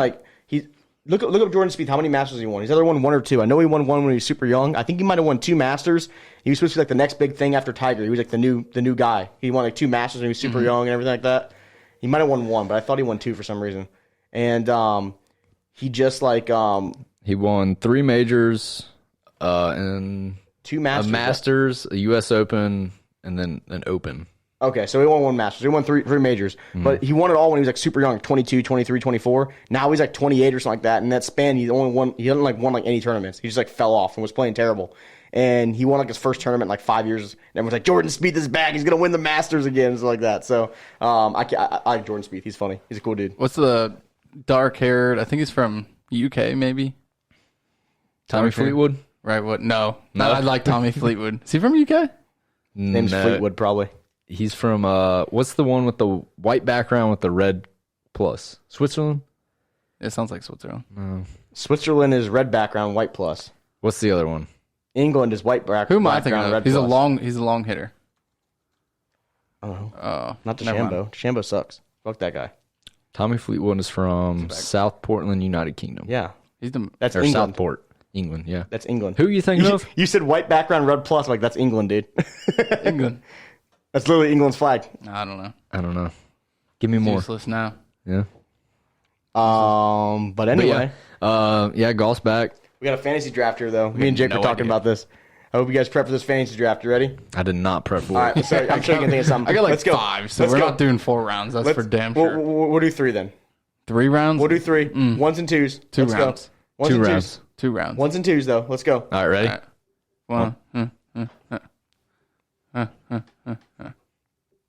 look up Jordan Spieth. How many Masters he won? He's either won 1 or 2. I know he won 1 when he was super young. I think he might have won 2 Masters. He was supposed to be like the next big thing after Tiger. He was like the new guy. He won like 2 Masters when he was super young and everything like that. He might have won 1, but I thought he won 2 for some reason. And he just like He won 3 majors, and 2 a Masters. Masters, a U.S. Open, and then an Open. Okay, so he won 1 Masters. He won three majors. But he won it all when he was like super young, 22, 23, 24. Now he's like 28 or something like that. In that span, he hadn't like won like any tournaments. He just like fell off and was playing terrible. And he won like his first tournament in like 5 years. And everyone's like, Jordan Spieth is back. He's gonna win the Masters again, and stuff like that. So I like Jordan Spieth. He's funny. He's a cool dude. What's the dark-haired? I think he's from UK, maybe. Tommy Fleetwood? Right? What? No. No. I like Tommy Fleetwood. Is he from UK? Name's No. Fleetwood, probably. He's from what's the one with the white background with the red plus? Switzerland? It sounds like Switzerland. Switzerland is red background, white plus. What's the other one? England is white background. Who am I thinking of? red He's plus. He's a long hitter. Oh, Never not mind. DeChambeau. DeChambeau sucks. Fuck that guy. Tommy Fleetwood is from South Portland, United Kingdom. Yeah, He's the that's Or England. Southport. England, yeah. That's England. Who are you thinking of? You said white background, red plus. I'm like, that's England, dude. England. That's literally England's flag. I don't know. I don't know. Give me more. Useless now. Yeah. But anyway. Yeah, golf's back. We got a fantasy draft here, though. Me and Jake were talking about this. I hope you guys prep for this fantasy draft. You ready? I did not prep for it. All right, so I'm sure you can think of something. I got like Let's go. 5, so Let's we're go. not doing 4 rounds. That's for damn sure. We'll do 3 then. 3 rounds? We'll do 3. Ones and twos. 2 Let's rounds. Go. Ones 2 and rounds. Twos. 2 rounds. Ones and twos, though. Let's go. All right, ready? All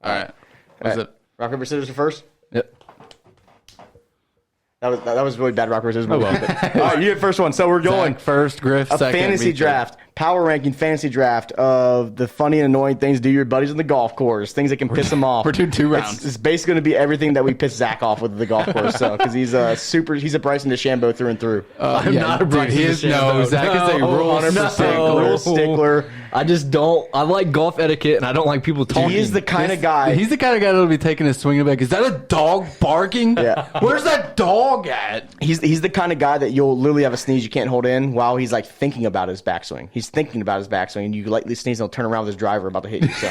right. What's it? Rock, paper, scissors first? Yep. That was really bad rock, paper, scissors. Oh, well. All right, you get first one. So we're going. Zach first, Griff A second. fantasy me third. draft, power ranking fantasy draft of the funny and annoying things to do to your buddies on the golf course, things that can piss them off. We're doing 2 rounds. It's basically going to be everything that we piss Zach off with at the golf course, so because he's a Bryson DeChambeau through and through. I'm not a Bryson DeChambeau. Zach is a rule 100% rule stickler. I just don't. I like golf etiquette, and I don't like people talking. He is the kind of guy. He's the kind of guy that'll be taking his swing back. Is that a dog barking? Yeah. Where's that dog at? He's the kind of guy that you'll literally have a sneeze you can't hold in while he's like thinking about his backswing. He's thinking about his backswing, and you lightly sneeze, and he'll turn around with his driver about to hit you. So.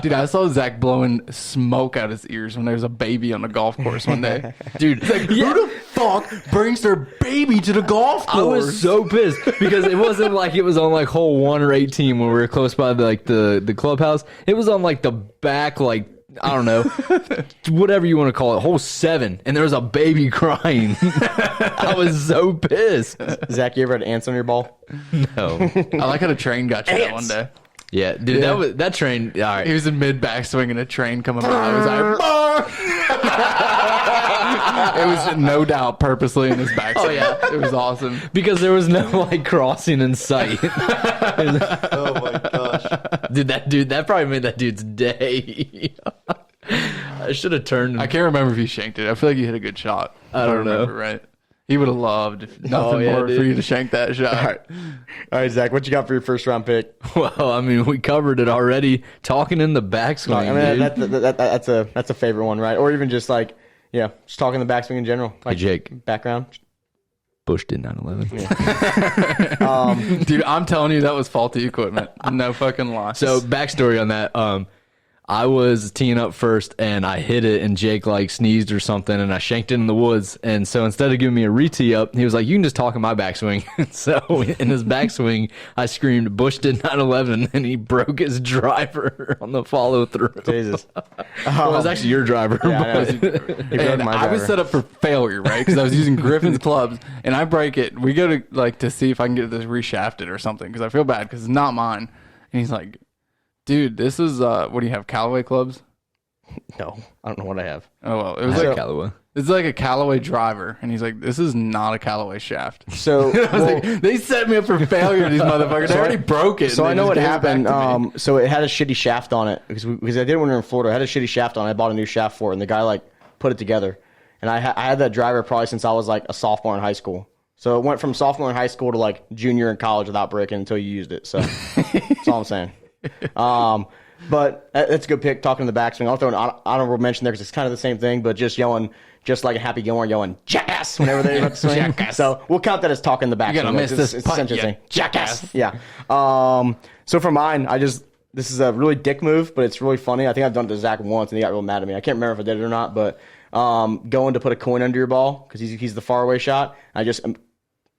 Dude, I saw Zach blowing smoke out his ears when there was a baby on the golf course one day. Dude, Like, who the fuck brings their baby to the golf course? I was so pissed because it wasn't like it was on like hole 1 or 18 when we were close by the clubhouse. It was on like the back, like, I don't know, whatever you want to call it, hole 7, and there was a baby crying. I was so pissed. Zach, you ever had ants on your ball? No. I like how the train got you that one day. Yeah, dude, Yeah. that train. All right. He was in mid backswing and a train coming by. I was like, it was no doubt purposely in his backswing. Oh, yeah. It was awesome. Because there was no like crossing in sight. Oh my gosh. Dude, that probably made that dude's day. I should have turned. I can't remember if he shanked it. I feel like he hit a good shot. I don't if remember know. right. He would have loved nothing yeah, more dude. for you to shank that shot. All right, Zach, what you got for your first round pick? Well, I mean, we covered it already. Talking in the backswing, I mean, dude. that's a favorite one, right? Or even just like, yeah, just talking the backswing in general. Like Hey, Jake. background. Bush did 9/11. Dude, I'm telling you, that was faulty equipment. No fucking lie. So backstory on that. I was teeing up first and I hit it and Jake like sneezed or something and I shanked it in the woods. And so instead of giving me a re-tee up, he was like, you can just talk in my backswing. So in his backswing, I screamed, Bush did 9/11, and he broke his driver on the follow through. Jesus. Well, it was actually your driver. Yeah, I know. but- He broke And my I was driver. set up for failure, right? Because I was using Griffin's clubs, and I break it. We go to see if I can get this reshafted or something, because I feel bad because it's not mine. And he's like, "Dude, this is what do you have? Callaway clubs? No, I don't know what I have. Oh well, it I was had like Callaway. it's like a Callaway driver." And he's like, "This is not a Callaway shaft." So, I was well, like, they set me up for failure. These motherfuckers. They already broke it. so and I they know just what gave it back happened. to me. So it had a shitty shaft on it because I did when we were in Florida. It had a shitty shaft on it. I bought a new shaft for it, and the guy like put it together. And I had that driver probably since I was like a sophomore in high school. So it went from sophomore in high school to like junior in college without breaking until you used it. So that's all I'm saying. But that's a good pick, talking to the backswing. I'll throw an honorable mention there because it's kind of the same thing, but just yelling, just like a Happy Gilmore yelling, jackass, whenever they're about to swing. Jackass. So we'll count that as talking the backswing. You're gonna miss It's this essentially putt, saying, you jackass. Yeah. So for mine, this is a really dick move, but it's really funny. I think I've done it to Zach once, and he got real mad at me. I can't remember if I did it or not, but going to put a coin under your ball because he's the faraway shot. I just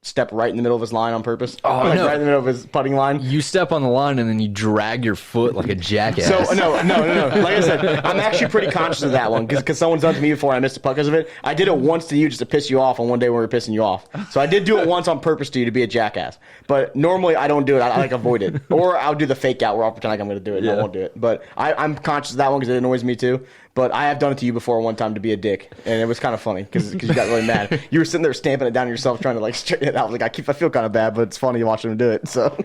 step right in the middle of his line on purpose. Oh, like no. right in the middle of his putting line. You step on the line and then you drag your foot like a jackass. So no. Like I said, I'm actually pretty conscious of that one because someone's done it to me before. And I missed a putt because of it. I did it once to you just to piss you off on one day when we were pissing you off. So I did do it once on purpose to you to be a jackass. But normally I don't do it. I like avoid it, or I'll do the fake out where I'll pretend like I'm going to do it and I won't do it. But I'm conscious of that one because it annoys me too. But I have done it to you before one time to be a dick, and it was kind of funny because you got really mad. You were sitting there stamping it down yourself, trying to like straighten it out. Like I feel kind of bad, but it's funny watching him do it. So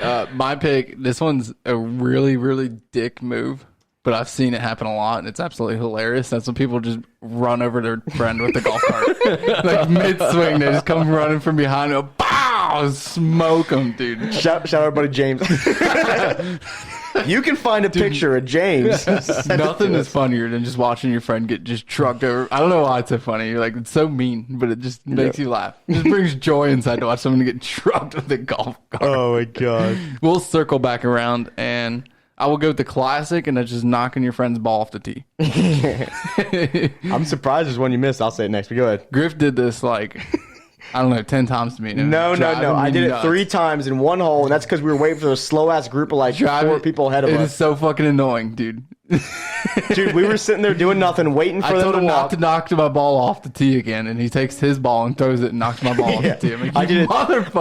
My pick, this one's a really, really dick move, but I've seen it happen a lot, and it's absolutely hilarious. That's when people just run over their friend with the golf cart. Like mid-swing, they just come running from behind and pow! Smoke them, dude. shout out our buddy James. You can find a picture of James. Nothing is funnier than just watching your friend get just trucked over. I don't know why it's so funny. You're like, it's so mean, but it just makes you laugh. It just brings joy inside to watch someone get trucked with a golf cart. Oh my god. We'll circle back around, and I will go with the classic, and that's just knocking your friend's ball off the tee. I'm surprised there's one you missed. I'll say it next, but go ahead. Griff did this like, I don't know, 10 times to me. No. I did it 3 times in one hole, and that's because we were waiting for a slow ass group of like 4 people ahead of us. It is so fucking annoying, dude. Dude, we were sitting there doing nothing, waiting for them to walk. I told him not to knock my ball off the tee again, and he takes his ball and throws it and knocks my ball off the tee. I'm like, I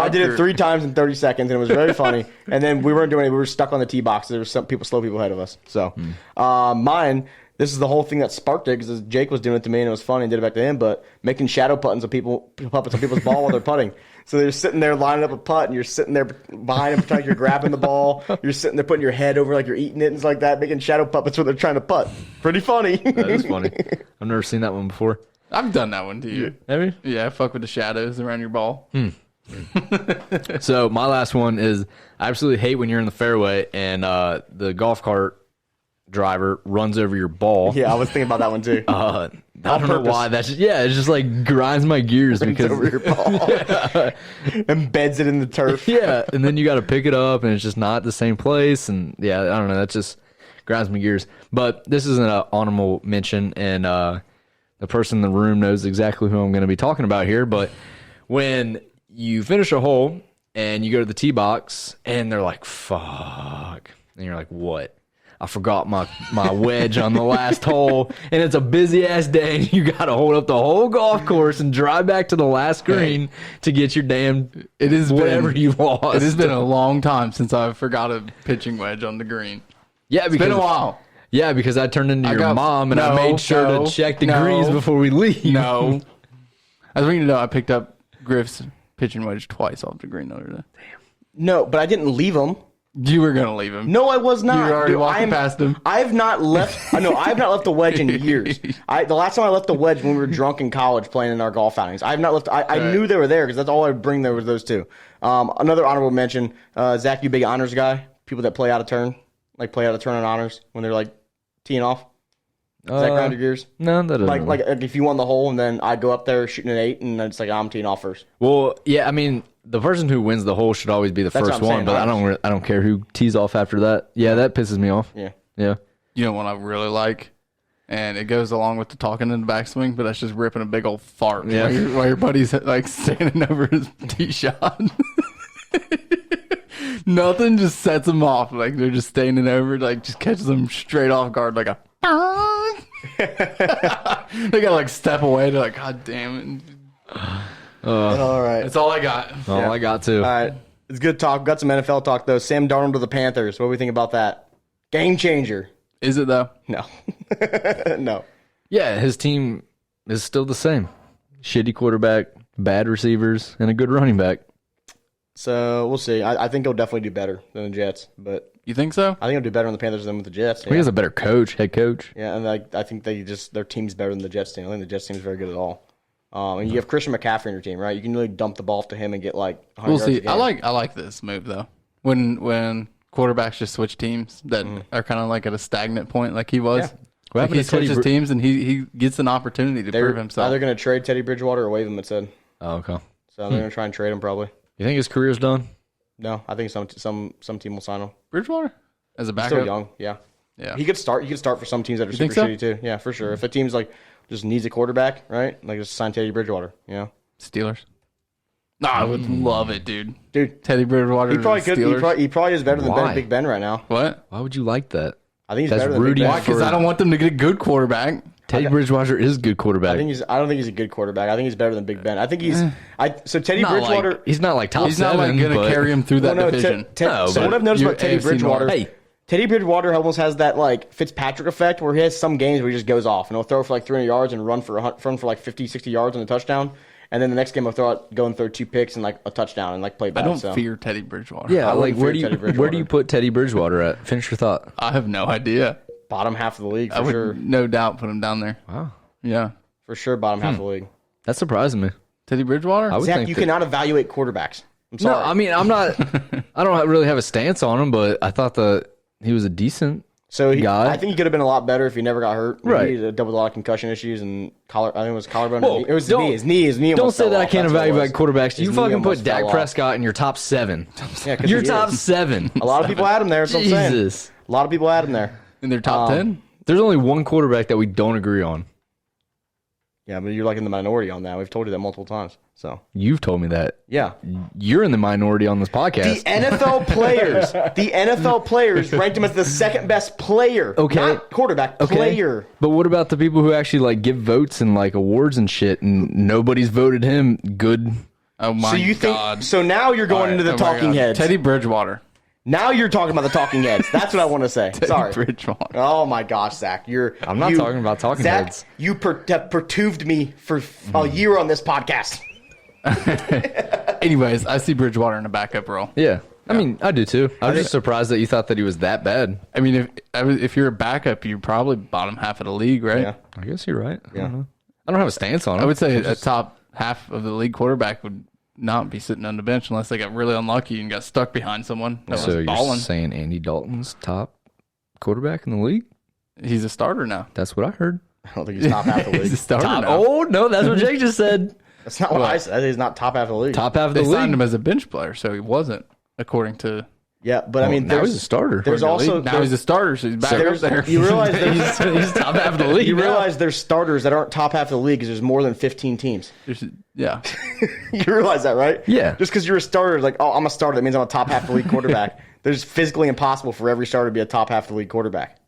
did it 3 times in 30 seconds, and it was very funny. And then we weren't doing anything. We were stuck on the tee box. There were slow people ahead of us. So, mine, this is the whole thing that sparked it, because Jake was doing it to me, and it was funny, and did it back to him, but making shadow puppets on people's ball while they're putting. So they're sitting there lining up a putt, and you're sitting there behind them, pretending you're grabbing the ball. You're sitting there putting your head over like you're eating it and stuff like that, making shadow puppets when they're trying to putt. Pretty funny. That is funny. I've never seen that one before. I've done that one to you. Have you? Yeah, fuck with the shadows around your ball. So my last one is, I absolutely hate when you're in the fairway and the golf cart driver runs over your ball. Yeah, I was thinking about that one too. I don't know why. That's just, it just like grinds my gears because over your ball. Embeds it in the turf. Yeah, and then you got to pick it up, and it's just not the same place. And yeah, I don't know. That just grinds my gears. But this is an honorable mention, and the person in the room knows exactly who I'm going to be talking about here. But when you finish a hole and you go to the tee box, and they're like, "Fuck," and you're like, "What?" I forgot my wedge on the last hole, and it's a busy ass day, and you got to hold up the whole golf course and drive back to the last green to get your damn whatever you lost. It has been a long time since I forgot a pitching wedge on the green. Yeah, because, it's been a while. Yeah, because I turned into your mom, and I made sure to check the greens before we leave. No, I was reading to know I picked up Griff's pitching wedge twice off the green the other day. Damn. No, but I didn't leave him. You were gonna leave him. No, I was not. You were already walking past him. I've not left. I have not left the wedge in years. The last time I left the wedge when we were drunk in college playing in our golf outings. I have not left. I knew they were there because that's all I would bring. There was those two. Another honorable mention. Zach, you big honors guy? People that play out of turn, like play out of turn on honors when they're like teeing off. Does that grind your gears? No, that doesn't. Like if you won the hole and then I go up there shooting an 8 and it's like I'm teeing off first. Well, yeah, I mean, the person who wins the hole should always be the first one, but I don't care who tees off after that. Yeah, that pisses me off. Yeah. You know what I really like, and it goes along with the talking in the backswing, but that's just ripping a big old fart while your buddy's like standing over his tee shot. Nothing just sets them off. Like they're just standing over, like just catches them straight off guard, like a. They gotta like step away. They're like, God damn it. All right. That's all I got. All I got too. All right. It's good talk. Got some NFL talk though. Sam Darnold to the Panthers. What do we think about that? Game changer. Is it though? No. No. Yeah, his team is still the same. Shitty quarterback, bad receivers, and a good running back. So we'll see. I think he'll definitely do better than the Jets, but you think so? I think he'll do better on the Panthers than with the Jets. Yeah. He has a better head coach. Yeah, and I think their team's better than the Jets team. I think the Jets team is very good at all. And you have Christian McCaffrey in your team, right? You can really dump the ball off to him and get like 100 we'll yards see. a game. I like this move though. When quarterbacks just switch teams that are kind of like at a stagnant point, like he was. Yeah. Like he switches teams and he gets an opportunity to prove himself. Either going to trade Teddy Bridgewater or waive him. It said. Oh, okay. So they're going to try and trade him probably. You think his career's done? No, I think some team will sign him. Bridgewater as a backup. Still young, yeah. He could start. He could start for some teams that are super shitty too. Yeah, for sure. If a team's like just needs a quarterback, right? Like just sign Teddy Bridgewater. Yeah. Steelers. No, I would love it, dude. Dude, Teddy Bridgewater. He probably could. He probably is better than Big Ben right now. What? Why would you like that? I think he's better than Big Ben. Why? Because I don't want them to get a good quarterback. Teddy Bridgewater is a good quarterback. I don't think he's a good quarterback. I think he's better than Big Ben. I think he's. So Teddy Bridgewater. He's not like top He's seven. not like going to carry him through that division. So what I've noticed about Teddy Bridgewater. Hey. Teddy Bridgewater almost has that like Fitzpatrick effect where he has some games where he just goes off and he'll throw for like 300 yards and run for like 50, 60 yards on a touchdown. And then the next game he'll go and throw 2 picks and like a touchdown and like play bad. I don't fear Teddy Bridgewater. Yeah, like where do you put Teddy Bridgewater at? Finish your thought. I have no idea. Bottom half of the league for I would sure. No doubt put him down there. Wow. Yeah. For sure, bottom half of the league. That's surprising me. Teddy Bridgewater? Zach, you cannot evaluate quarterbacks. I'm sorry. No, I mean, I'm not. I don't really have a stance on him, but I thought he was a decent So guy. I think he could have been a lot better if he never got hurt. Right. He dealt with a lot of concussion issues and I think it was collarbone. Whoa, It was his knee. His knee. Don't almost say fell that I off. can't That's what it evaluate was. quarterbacks. You His knee fucking put almost Dak fell off. Prescott in your top 7. Yeah, 'cause Your he top is. 7. A lot of people had him there. That's what I'm saying. Jesus. A lot of people had him there. In their top 10? There's only one quarterback that we don't agree on. Yeah, but you're like in the minority on that. We've told you that multiple times. So You've told me that. yeah. You're in the minority on this podcast. The NFL players ranked him as the second best player. Okay. Not quarterback, player. But what about the people who actually like give votes and like awards and shit, and nobody's voted him good? Oh my So you God. think so now you're going into the Oh my talking God. heads. Teddy Bridgewater. Now you're talking about the talking heads. That's what I want to say. Sorry. Bridgewater. Oh my gosh, Zach. I'm not talking about talking Zach, heads. you have perturbed me for a year on this podcast. Anyways, I see Bridgewater in a backup role. Yeah. I mean, I do too. I was just surprised that you thought that he was that bad. I mean, if you're a backup, you're probably bottom half of the league, right? Yeah. I guess you're right. I Yeah. don't know. I don't have a stance on him. I would say a top half of the league quarterback would not be sitting on the bench unless they got really unlucky and got stuck behind someone that So was you're balling. saying Andy Dalton's top quarterback in the league? He's a starter now. That's what I heard. I don't think he's top half the He's a league. starter Top, now. oh no, that's what Jake just said. That's not what I said. I think he's not top half of the league. Top half of They the signed league. him as a bench player, so he wasn't, according to. Yeah, but I mean, now there's he's a starter. there's the also league. Now he's a starter, so he's back up there. you realize there's, he's top half of the league. you now. realize there's starters that aren't top half of the league because there's more than 15 teams. Yeah. You realize that, right? Yeah. Just because you're a starter, like, oh, I'm a starter, that means I'm a top half of the league quarterback. There's physically impossible for every starter to be a top half of the league quarterback.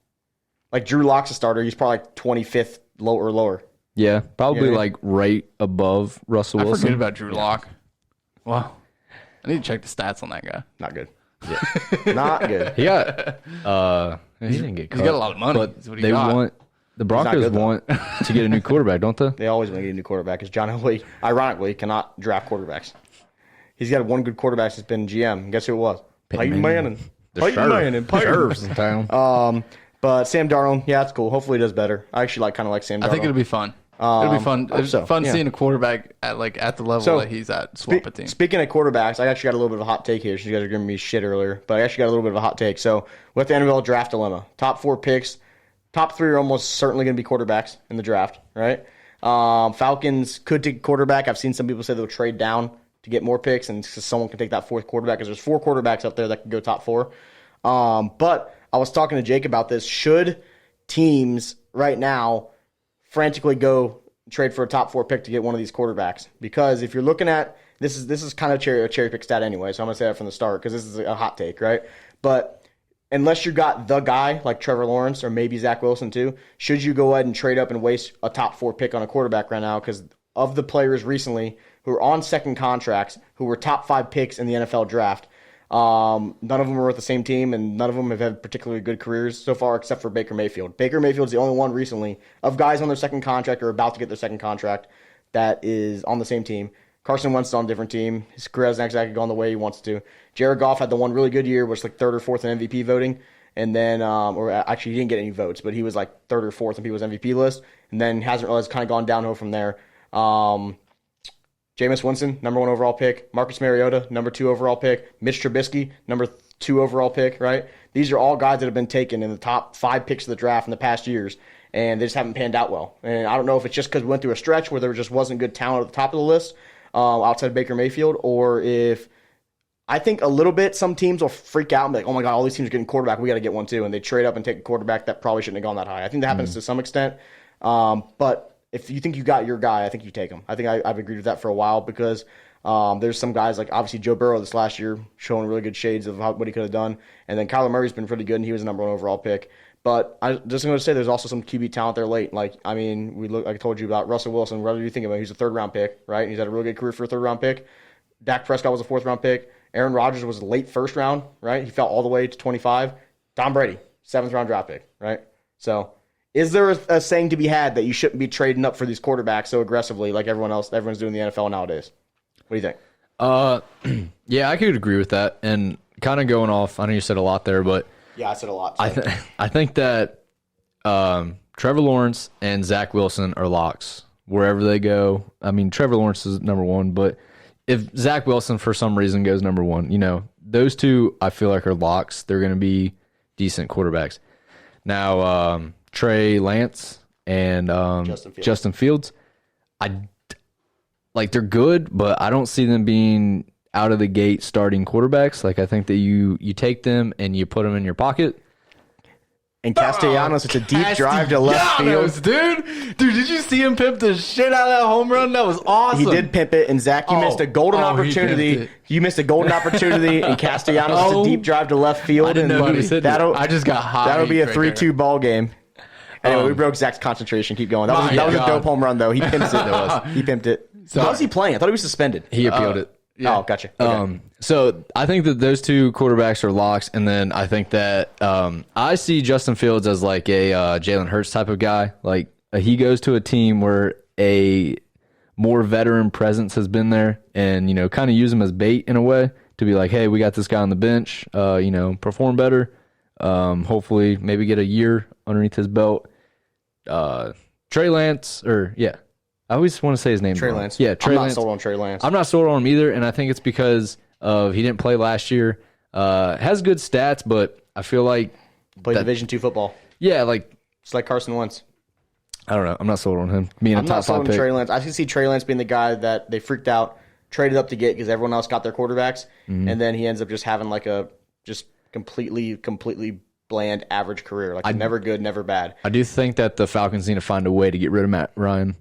Like Drew Lock's a starter, he's probably like 25th lower. Yeah, probably Yeah. like right above Russell I Wilson. forget about Drew Lock. Wow. I need to check the stats on that guy. Not good. Yeah. Not good. He got he didn't get cut. He's got a lot of money. But That's what he they got. want the Broncos good, though. want to get a new quarterback, don't they? They always want to get a new quarterback because John Elway, ironically, cannot draft quarterbacks. He's got one good quarterback that's been GM. And guess who it was? Peyton Manning. Peyton Manning. Sheriff's in town. But Sam Darnold, yeah, that's cool. Hopefully he does better. I actually kind of like Sam Darnold. I think it'll be fun. It'll be fun. hope It's so, fun yeah. seeing a quarterback at the level So, that he's at swap a team. Speaking of quarterbacks, I actually got a little bit of a hot take here. So you guys are giving me shit earlier, but I actually got a little bit of a hot take. So with the NFL draft dilemma, top 4 picks, top 3 are almost certainly going to be quarterbacks in the draft, right? Falcons could take a quarterback. I've seen some people say they'll trade down to get more picks, and someone can take that 4th quarterback because there's 4 quarterbacks up there that can go top 4. But I was talking to Jake about this. Should teams right now frantically go trade for a top 4 pick to get one of these quarterbacks? Because if you're looking at this is kind of a cherry pick stat anyway, so I'm gonna say that from the start because this is a hot take, right? But unless you got the guy like Trevor Lawrence or maybe Zach Wilson too, should you go ahead and trade up and waste a top 4 pick on a quarterback right now? Because of the players recently who are on second contracts who were top 5 picks in the NFL draft, none of them were with the same team, and none of them have had particularly good careers so far, except for Baker Mayfield. Baker Mayfield's the only one recently of guys on their second contract or about to get their second contract that is on the same team. Carson Wentz is on a different team. His career hasn't exactly gone the way he wants to. Jared Goff had the one really good year, was like 3rd or 4th in MVP voting, and then, or actually he didn't get any votes, but he was like 3rd or 4th on people's MVP list, and then hasn't really kind of gone downhill from there. Jameis Winston, number 1 overall pick. Marcus Mariota, number 2 overall pick. Mitch Trubisky, number 2 overall pick, right? These are all guys that have been taken in the top 5 picks of the draft in the past years, and they just haven't panned out well. And I don't know if it's just because we went through a stretch where there just wasn't good talent at the top of the list outside of Baker Mayfield, or if I think a little bit some teams will freak out and be like, oh my God, all these teams are getting quarterback. We got to get one too. And they trade up and take a quarterback that probably shouldn't have gone that high. I think that happens to some extent. But if you think you got your guy, I think you take him. I think I've agreed with that for a while because there's some guys like obviously Joe Burrow this last year showing really good shades of what he could have done. And then Kyler Murray's been pretty good and he was the number 1 overall pick. But I'm just going to say there's also some QB talent there late. Like, I mean, like I told you about Russell Wilson. What do you think about him? He's a 3rd-round pick, right? He's had a really good career for a 3rd-round pick. Dak Prescott was a 4th-round pick. Aaron Rodgers was a late 1st round, right? He fell all the way to 25. Tom Brady, 7th-round draft pick, right? So is there a saying to be had that you shouldn't be trading up for these quarterbacks so aggressively like everyone's doing in the NFL nowadays? What do you think? Yeah, I could agree with that. And kind of going off, I know you said a lot there, but Yeah, I said a lot. So. I think that Trevor Lawrence and Zach Wilson are locks wherever they go. I mean, Trevor Lawrence is number 1, but if Zach Wilson for some reason goes number 1, those two I feel like are locks. They're going to be decent quarterbacks. Now, Trey Lance and Justin Fields, they're good, but I don't see them being out of the gate starting quarterbacks. Like, I think that you take them and you put them in your pocket. And Castellanos, it's a deep drive to left field. Dude, did you see him pimp the shit out of that home run? That was awesome. He did pimp it, and Zach, you missed a golden opportunity. You missed a golden opportunity, and Castellanos, it's a deep drive to left field. I didn't know who said that. I just got hot. That'll be a 3-2 ball game. Anyway, we broke Zach's concentration. Keep going. That was a dope home run, though. He pimped it. He pimped it. So, how's he playing? I thought he was suspended. He appealed it. Yeah. Oh, gotcha. Okay. So I think that those two quarterbacks are locks, and then I think that I see Justin Fields as like a Jalen Hurts type of guy. Like he goes to a team where a more veteran presence has been there, and kind of use him as bait in a way to be like, hey, we got this guy on the bench. Perform better. Hopefully, maybe get a year underneath his belt. Trey Lance, I always want to say his name. Trey Lance. Yeah, Trey Lance. I'm not sold on Trey Lance. I'm not sold on him either, and I think it's because of he didn't play last year. Has good stats, but I feel like played Division II football. Yeah, it's like Carson Wentz. I don't know. I'm not sold on him being a top 5 pick. I'm not sold on Trey Lance. I can see Trey Lance being the guy that they freaked out, traded up to get because everyone else got their quarterbacks, and then he ends up just having like a just completely bland average career. Never good, never bad. I do think that the Falcons need to find a way to get rid of Matt Ryan.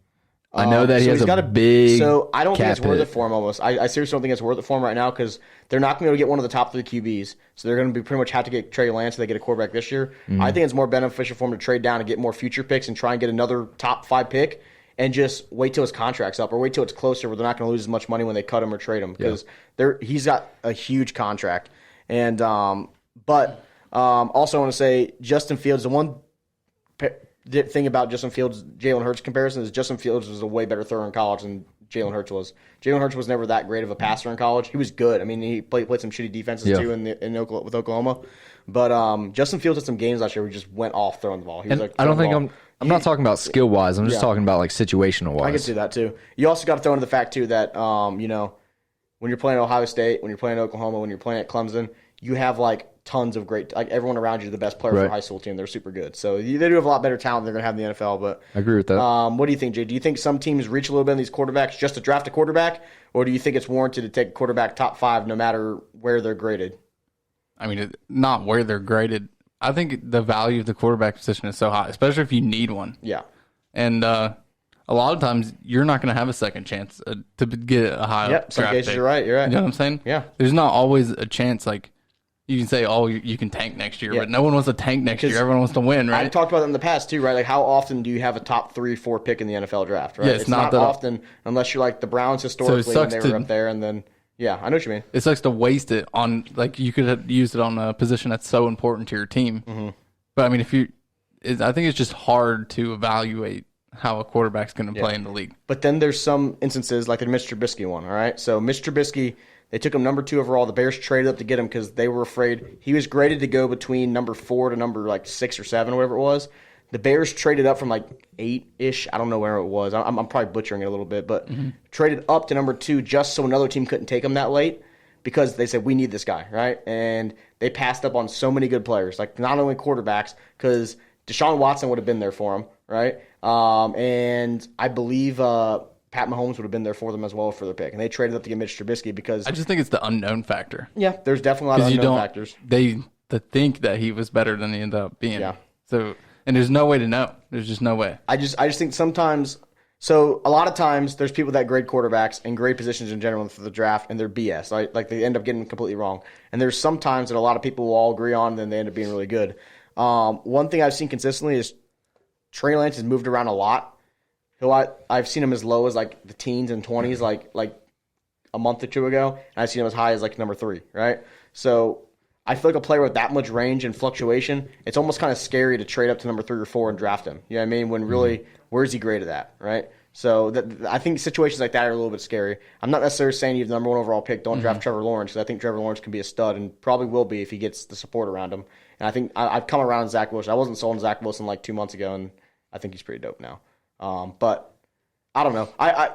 I know that he has a big. So I don't think it's worth it for him. Almost, I seriously don't think it's worth it for him right now because they're not going to be able to get one of the top 3 QBs. So they're going to be pretty much have to get Trey Lance if they get a quarterback this year. I think it's more beneficial for him to trade down and get more future picks and try and get another top 5 pick and just wait till his contract's up or wait till it's closer where they're not going to lose as much money when they cut him or trade him because he's got a huge contract. And also I want to say Justin Fields, the one thing about Justin Fields, Jalen Hurts comparison is Justin Fields was a way better thrower in college than Jalen Hurts was. Jalen Hurts was never that great of a passer in college. He was good. I mean, he played some shitty defenses too with Oklahoma. But Justin Fields had some games last year where he just went off throwing the ball. He was I don't think I'm not talking about skill wise. I'm just talking about situational wise. I can see that too. You also got to throw into the fact too that when you're playing at Ohio State, when you're playing at Oklahoma, when you're playing at Clemson, you have tons of great, everyone around you is the best player for a high school team. They're super good. So they do have a lot better talent than they're going to have in the NFL. But I agree with that. What do you think, Jay? Do you think some teams reach a little bit in these quarterbacks just to draft a quarterback? Or do you think it's warranted to take a quarterback top 5 no matter where they're graded? I mean, not where they're graded. I think the value of the quarterback position is so high, especially if you need one. Yeah. And a lot of times you're not going to have a second chance to get a high draft some cases pick. You're right. You know what I'm saying? Yeah. There's not always a chance you can say, you can tank next year, but no one wants to tank next year. Everyone wants to win, right? I've talked about that in the past, too, right? How often do you have a top 3-4 pick in the NFL draft, right? Yeah, it's not that often unless you're like the Browns historically when they were up there. And then, I know what you mean. It sucks to waste it on, you could have used it on a position that's so important to your team. Mm-hmm. But, I mean, I think it's just hard to evaluate how a quarterback's going to play in the league. But then there's some instances like the Mitch Trubisky one, all right? So Mitch Trubisky, they took him number 2 overall. The Bears traded up to get him because they were afraid. He was graded to go between number 4 to number 6 or 7 or whatever it was. The Bears traded up from 8-ish. I don't know where it was. I'm probably butchering it a little bit, but traded up to number 2 just so another team couldn't take him that late because they said, we need this guy, right? And they passed up on so many good players, not only quarterbacks, because Deshaun Watson would have been there for him, right? And I believe Pat Mahomes would have been there for them as well for their pick. And they traded up to get Mitch Trubisky because... I just think it's the unknown factor. Yeah, there's definitely a lot of unknown factors. They think that he was better than he ended up being. Yeah. So, and there's no way to know. There's just no way. I just think sometimes... So a lot of times there's people that grade quarterbacks and grade positions in general for the draft and they're BS. They end up getting completely wrong. And there's some times that a lot of people will all agree on and then they end up being really good. One thing I've seen consistently is Trey Lance has moved around a lot. I've seen him as low as the teens and 20s like a month or 2 ago, and I've seen him as high as number 3, right? So I feel like a player with that much range and fluctuation, it's almost kind of scary to trade up to number 3 or 4 and draft him. You know what I mean? When really, where's he graded at, right? So I think situations like that are a little bit scary. I'm not necessarily saying you have the number 1 overall pick, don't draft Trevor Lawrence, because I think Trevor Lawrence can be a stud and probably will be if he gets the support around him. And I think I've come around on Zach Wilson. I wasn't sold on Zach Wilson 2 months ago, and I think he's pretty dope now. But I don't know.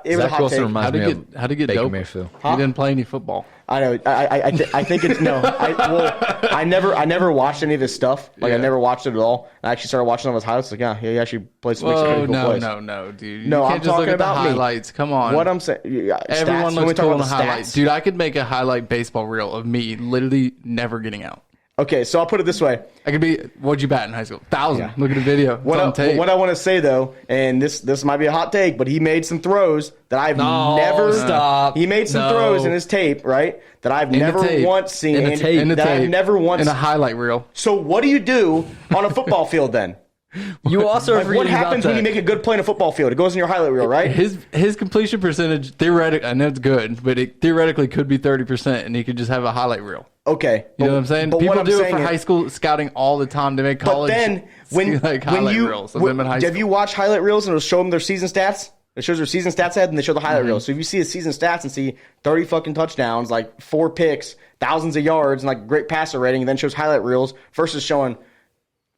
It was a Zach hot Wilson take. reminds me of How to get Baker dope? Mayfield. He didn't play any football. I know. I think it's no. I never watched any of his stuff. Like I never watched it at all. I actually started watching some of his highlights. Like he actually plays some pretty cool plays. No, dude. No, you I'm can't just look talking at the about me. highlights. Come on. What I'm saying, Everyone stats, looks cool in the highlights. highlights. Dude, I could make a highlight baseball reel of me literally never getting out. Okay, so I'll put it this way. I could be. What'd you bat in high school? 1,000. Yeah. Look at the video. It's on tape. What I want to say though, and this might be a hot take, but he made some throws that I've never. Stop. He made some throws in his tape, right? That I've never once seen. In the tape. That I've never once. In a highlight reel. So what do you do on a football field then? You also are What happens when you make a good play in a football field? It goes in your highlight reel, right? His completion percentage, theoretically, I know it's good, but it theoretically could be 30%, and he could just have a highlight reel. Okay. You know what I'm saying? But People what I'm do it saying for high school scouting all the time. They make But college then when highlight you reels of them in high have school. you watched highlight reels and it'll show them their season stats? It shows their season stats head and they show the highlight reels. So if you see his season stats and see 30 fucking touchdowns, like 4 picks, thousands of yards, and like great passer rating, and then shows highlight reels versus showing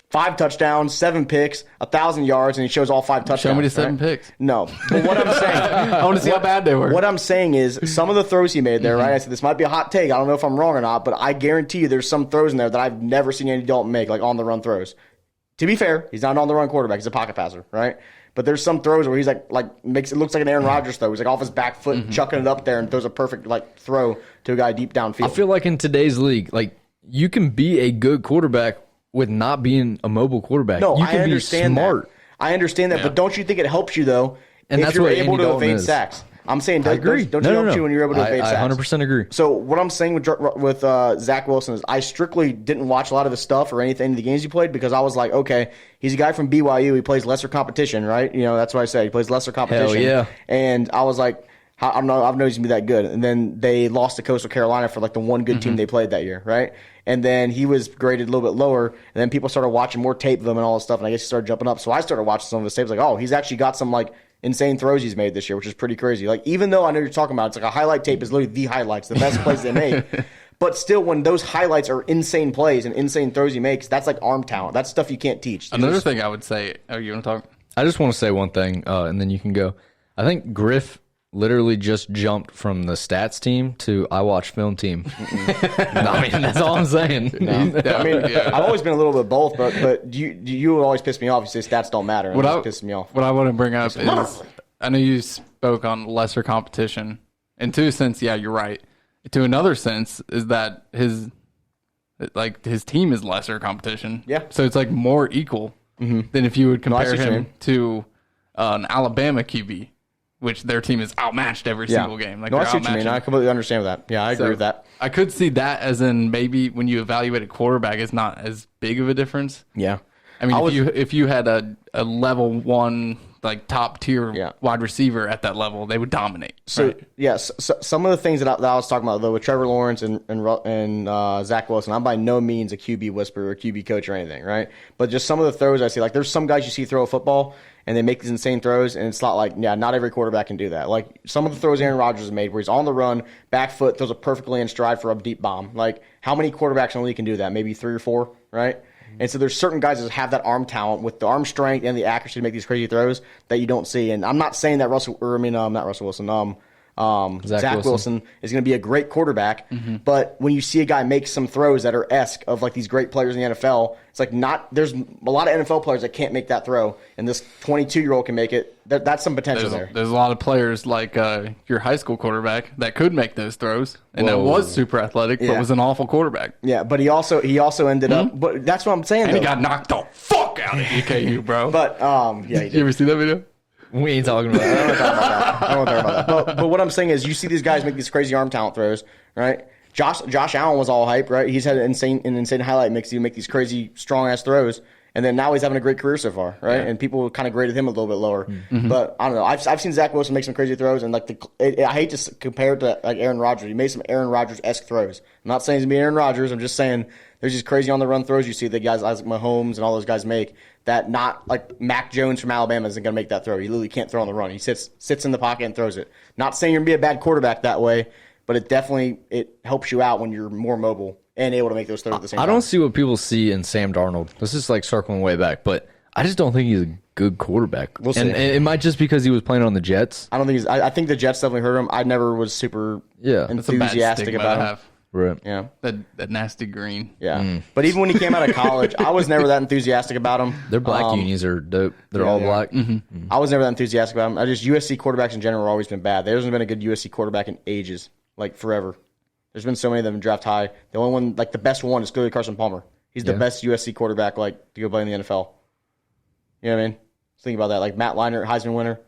5 touchdowns, 7 picks, 1,000 yards, and he shows all 5 touchdowns. Show me the 7 picks. No. But what I'm saying, I want to see how bad they were. what I'm saying is some of the throws he made there, right? I said this might be a hot take. I don't know if I'm wrong or not, but I guarantee you there's some throws in there that I've never seen Andy Dalton make, like on the run throws. To be fair, he's not an on the run quarterback. He's a pocket passer, right? But there's some throws where he's like makes it looks like an Aaron Rodgers throw. He's like off his back foot, chucking it up there, and throws a perfect like throw to a guy deep downfield. I feel like in today's league, like you can be a good quarterback with not being a mobile quarterback. No, you I can understand be smart. that. I understand that, but don't you think it helps you though And if that's you're what able Andy to Dalton evade is. sacks? I'm saying, I agree. don't you help you when you're able to evade I sacks? 100% agree. So what I'm saying with Zach Wilson is I strictly didn't watch a lot of his stuff or anything of the games he played because I was like, okay, he's a guy from BYU. He plays lesser competition, right? You know, that's what I said. He plays lesser competition. Hell yeah. And I was like, I've known he's gonna be that good. And then they lost to Coastal Carolina for like the one good team they played that year, right? And then he was graded a little bit lower. And then people started watching more tape of him and all this stuff. And I guess he started jumping up. So I started watching some of his tapes. Like, oh, he's actually got some like insane throws he's made this year, which is pretty crazy. Like, even though I know you're talking about, it's like a highlight tape is literally the highlights, the best plays they make. But still, when those highlights are insane plays and insane throws he makes, that's like arm talent. That's stuff you can't teach. Another thing I would say. Oh, you want to talk? I just want to say one thing, and then you can go. I think Griff literally just jumped from the stats team to I watch film team. I mean, that's all I'm saying. I mean, I've always been a little bit both, but you would always piss me off. You say stats don't matter. And it pisses me off. What I want to bring up is I know you spoke on lesser competition. In two sense, yeah, you're right. To another sense is that his team is lesser competition. Yeah. So it's like more equal than if you would compare him to an Alabama QB, which their team is outmatched every single game. Like, no, I they're see what you mean. outmatching. I completely understand that. Yeah, I agree with that. I could see that as in maybe when you evaluate a quarterback, it's not as big of a difference. Yeah. I mean, if you had a level 1 like top tier wide receiver at that level, they would dominate. So right? yes, so some of the things that I was talking about though with Trevor Lawrence and Zach Wilson, I'm by no means a QB whisperer or QB coach or anything, right? But just some of the throws I see, like there's some guys you see throw a football and they make these insane throws, and it's not like not every quarterback can do that. Like some of the throws Aaron Rodgers has made, where he's on the run, back foot, throws a perfectly in stride for a deep bomb. Like how many quarterbacks in the league can do that? Maybe 3 or 4, right? And so there's certain guys that have that arm talent with the arm strength and the accuracy to make these crazy throws that you don't see. And I'm not saying that not Russell Wilson, Zach Wilson is going to be a great quarterback. But when you see a guy make some throws that are esque of like these great players in the NFL, it's like there's a lot of NFL players that can't make that throw, and this 22-year-old can make it. That's some potential there. There's a lot of players like your high school quarterback that could make those throws, and that was super athletic, but was an awful quarterback. Yeah, but he also ended up. But that's what I'm saying. And he got knocked the fuck out of EKU, bro. But yeah, you ever see that video? We ain't talking about that. I don't talk about that. But what I'm saying is, you see these guys make these crazy arm talent throws, right? Josh Allen was all hype, right? He's had an insane highlight mix. He make these crazy strong ass throws, and then now he's having a great career so far, right? Yeah. And people kind of graded him a little bit lower. But I don't know. I've seen Zach Wilson make some crazy throws, and like I hate to compare it to like Aaron Rodgers. He made some Aaron Rodgers-esque throws. I'm not saying he's gonna be Aaron Rodgers. I'm just saying there's these crazy on the run throws you see that guys like Mahomes and all those guys make. That not like Mac Jones from Alabama isn't going to make that throw. He literally can't throw on the run. He sits in the pocket and throws it. Not saying you're going to be a bad quarterback that way, but it helps you out when you're more mobile and able to make those throws at the same time. I don't see what people see in Sam Darnold. This is like circling way back, but I just don't think he's a good quarterback. We'll see. And it might just because he was playing on the Jets. I don't think I think the Jets definitely hurt him. I never was super enthusiastic about him. Right. Yeah. That nasty green. Yeah. But even when he came out of college, I was never that enthusiastic about him. Their black unis are dope. They're all black. Mm-hmm. I was never that enthusiastic about him. USC quarterbacks in general have always been bad. There hasn't been a good USC quarterback in ages, like forever. There's been so many of them draft high. The only one, like the best one, is clearly Carson Palmer. He's the best USC quarterback, like to go play in the NFL. You know what I mean? Just think about that. Like Matt Leinart, Heisman winner,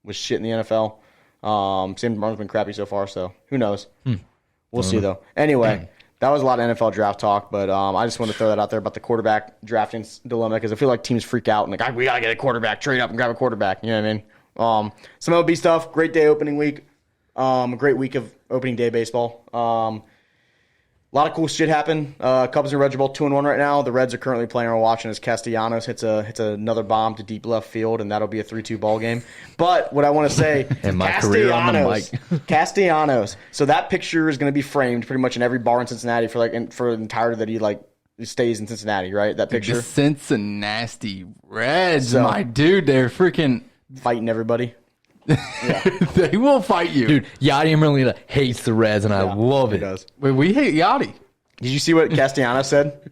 was shit in the NFL. Sam Darnold's been crappy so far, so who knows? We'll see though. Anyway, that was a lot of NFL draft talk, but I just wanted to throw that out there about the quarterback drafting dilemma because I feel like teams freak out and like we gotta get a quarterback, trade up and grab a quarterback. You know what I mean? Some MLB stuff. Great day opening week. A great week of opening day baseball. A lot of cool shit happened. Cubs and Reds are both 2-1 right now. The Reds are currently playing or watching as Castellanos hits another bomb to deep left field, and that'll be a 3-2 ball game. But what I want to say, and my career on the mic. Castellanos. So that picture is going to be framed pretty much in every bar in Cincinnati for the entirety that he stays in Cincinnati. Right? That picture. The Cincinnati Reds, my dude, they're freaking fighting everybody. Yeah. They will fight you. Dude, Yadier Molina hates the Reds, and I love it. Does. Wait, we hate Yachty. Did you see what Castellanos said?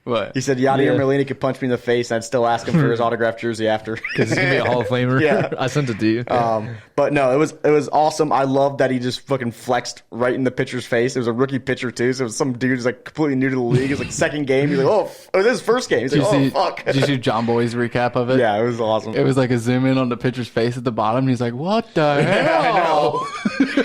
What? He said Yadier Molina could punch me in the face, and I'd still ask him for his autographed jersey after. Because he's going to be a Hall of Famer. Yeah. I sent it to you. But no, it was awesome. I loved that he just fucking flexed right in the pitcher's face. It was a rookie pitcher, too, so it was some dude who's like completely new to the league. It was like second game. He's like, oh, this is his first game. He's like, fuck. Did you see John Boy's recap of it? Yeah, it was awesome. It was like a zoom in on the pitcher's face at the bottom. He's like, what the hell?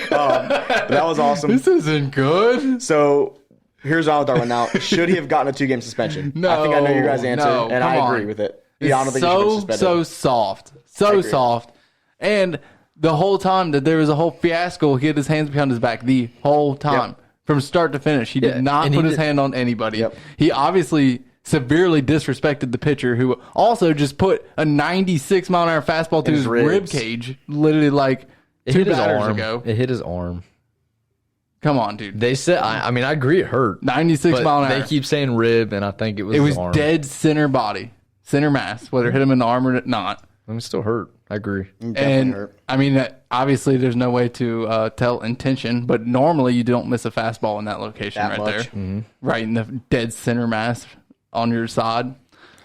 That was awesome. This isn't good. So here's what I'll now. Should he have gotten a 2-game suspension? No. I think I know your guys' answer, and I agree with it. Yeah, I don't think he should have been suspended. So soft. And the whole time that there was a whole fiasco, he had his hands behind his back the whole time. Yep. From start to finish. He did not put his hand on anybody. Yep. He obviously severely disrespected the pitcher, who also just put a 96-mile-an-hour fastball to his rib cage, literally like 2 batters ago. It hit his arm. Come on, dude. They said, I mean, I agree it hurt. 96 mile an hour. They keep saying rib, and I think it was his arm. Dead center body, center mass, whether it hit him in the arm or not. I mean, it still hurt. I agree. And hurt. I mean, obviously, there's no way to tell intention, but normally you don't miss a fastball in that location that right much. There, right in the dead center mass on your side.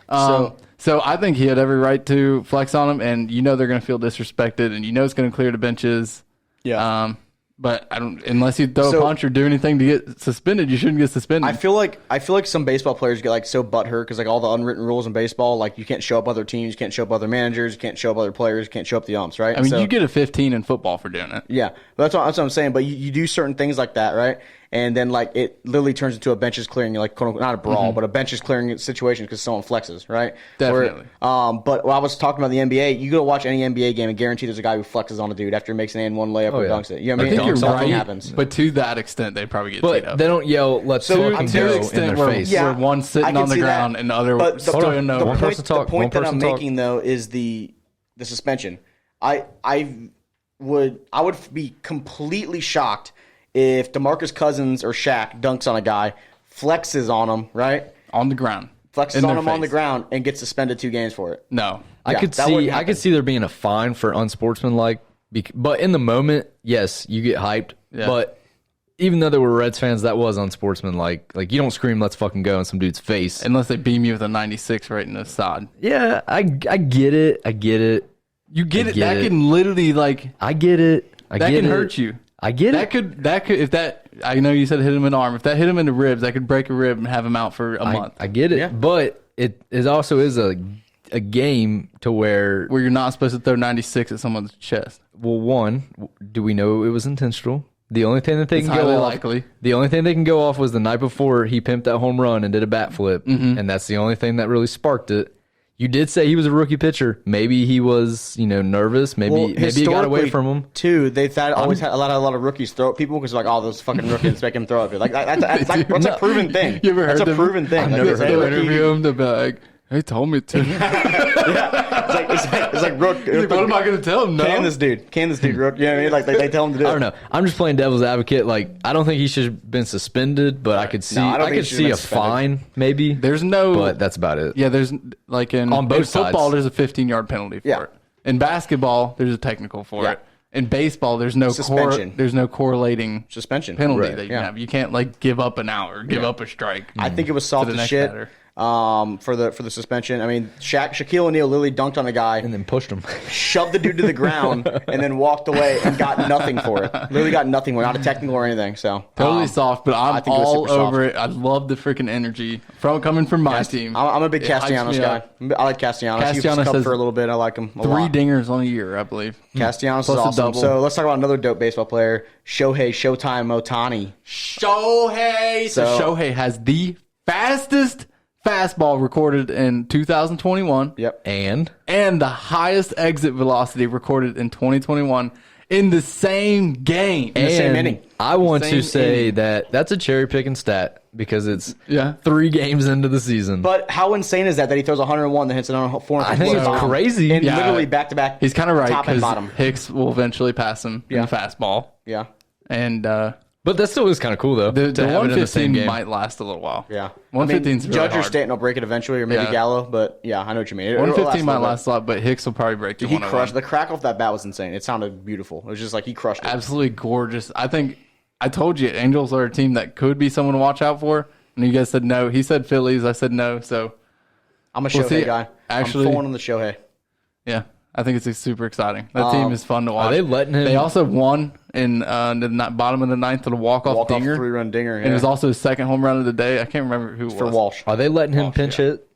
So I think he had every right to flex on him, and you know they're going to feel disrespected, and you know it's going to clear the benches. Yeah. But I don't. Unless you throw a punch or do anything to get suspended, you shouldn't get suspended. I feel like some baseball players get like so butthurt because like all the unwritten rules in baseball, like you can't show up other teams, you can't show up other managers, you can't show up other players, you can't show up the umps, right? I mean, you get a 15 in football for doing it. Yeah, but that's what I'm saying. But you do certain things like that, right? And then like it literally turns into a benches clearing, like quote unquote, not a brawl, but a benches clearing situation because someone flexes, right? Definitely. But when I was talking about the NBA, you go watch any NBA game and guarantee there's a guy who flexes on a dude after he makes an and one layup or dunks it. You know what I mean? I think something happens. But to that extent, they probably get teed up. They don't yell, let's fucking go in their face. Where one's sitting on the ground and the other the point that I'm making, though, is the suspension. I would be completely shocked if DeMarcus Cousins or Shaq dunks on a guy, flexes on him, right? On the ground. Flexes on him on the ground and gets suspended 2 games for it. No. I could see there being a fine for unsportsmanlike, but in the moment, yes, you get hyped. Yeah. But even though there were Reds fans, that was unsportsmanlike. Like, you don't scream, let's fucking go in some dude's face. Unless they beam you with a 96 right in the side. Yeah, I get it. You get it. That can literally, like... I get it. That can hurt you. I get it. That could, if that, I know you said hit him in the arm. If that hit him in the ribs, that could break a rib and have him out for a month. I get it. But it also is a game to where you're not supposed to throw 96 at someone's chest. Well, one, do we know it was intentional? The only thing that they can go off, the only thing they can go off was the night before he pimped that home run and did a bat flip, and that's the only thing that really sparked it. You did say he was a rookie pitcher. Maybe he was, nervous. Maybe it got away from him. Too, they've always had a lot of rookies throw at people because like, oh, those fucking rookies make him throw at you. Like that's a proven thing. You ever heard that's a proven thing. I've never heard them interview him. They'll be like, "They told me to." It's like Rook. What am I going to tell him? No. Can this dude, Rook? You know what I mean? Like they tell him to do it. I don't know. I'm just playing devil's advocate. Like, I don't think he should have been suspended, but I could see I could see a fine maybe. There's no, but that's about it. Yeah, there's like on both football, sides. there's a 15-yard penalty for it. In basketball, there's a technical for it. In baseball, there's no correlating suspension penalty that you can have. You can't like give up an out or give up a strike. I think it was soft as shit. For the suspension. I mean, Shaquille O'Neal literally dunked on a guy and then pushed him, shoved the dude to the ground, and then walked away and got nothing for it. Literally got nothing, not a technical or anything. So totally soft, but I'm all over it. I love the freaking energy coming from my team. I'm a big Castellanos guy. I like Castellanos. He was cup for a little bit. I like him a lot. 3 dingers on a year, I believe. Castellanos is awesome. So let's talk about another dope baseball player, Shohei Showtime Ohtani. Shohei. So Shohei has the fastest fastball recorded in 2021. Yep. And the highest exit velocity recorded in 2021 in the same game. In the same inning. I want to say that's a cherry picking stat because it's 3 games into the season. But how insane is that he throws 101 that hits it on 4? I think it's crazy. And literally back to back. He's kind of right top and bottom. Hicks will eventually pass him in the fastball. Yeah. And but that still is kind of cool, though. The 115 might last a little while. Yeah. 115's really Judge or hard. Stanton will break it eventually, or maybe Gallo, but yeah, I know what you mean. 115 might last a lot, but Hicks will probably break it. He crushed. The crack off that bat was insane. It sounded beautiful. It was just like he crushed it. Absolutely gorgeous. I think I told you Angels are a team that could be someone to watch out for, and you guys said no. He said Phillies. I said no. So I'm a Shohei guy. Actually, I'm pulling on the Shohei. Yeah. I think it's super exciting. That team is fun to watch. Are they letting him? They also won in the bottom of the ninth with a walk-off dinger. 3-run dinger. And it was also his second home run of the day. I can't remember who it was. For Walsh. Are they letting him pinch hit?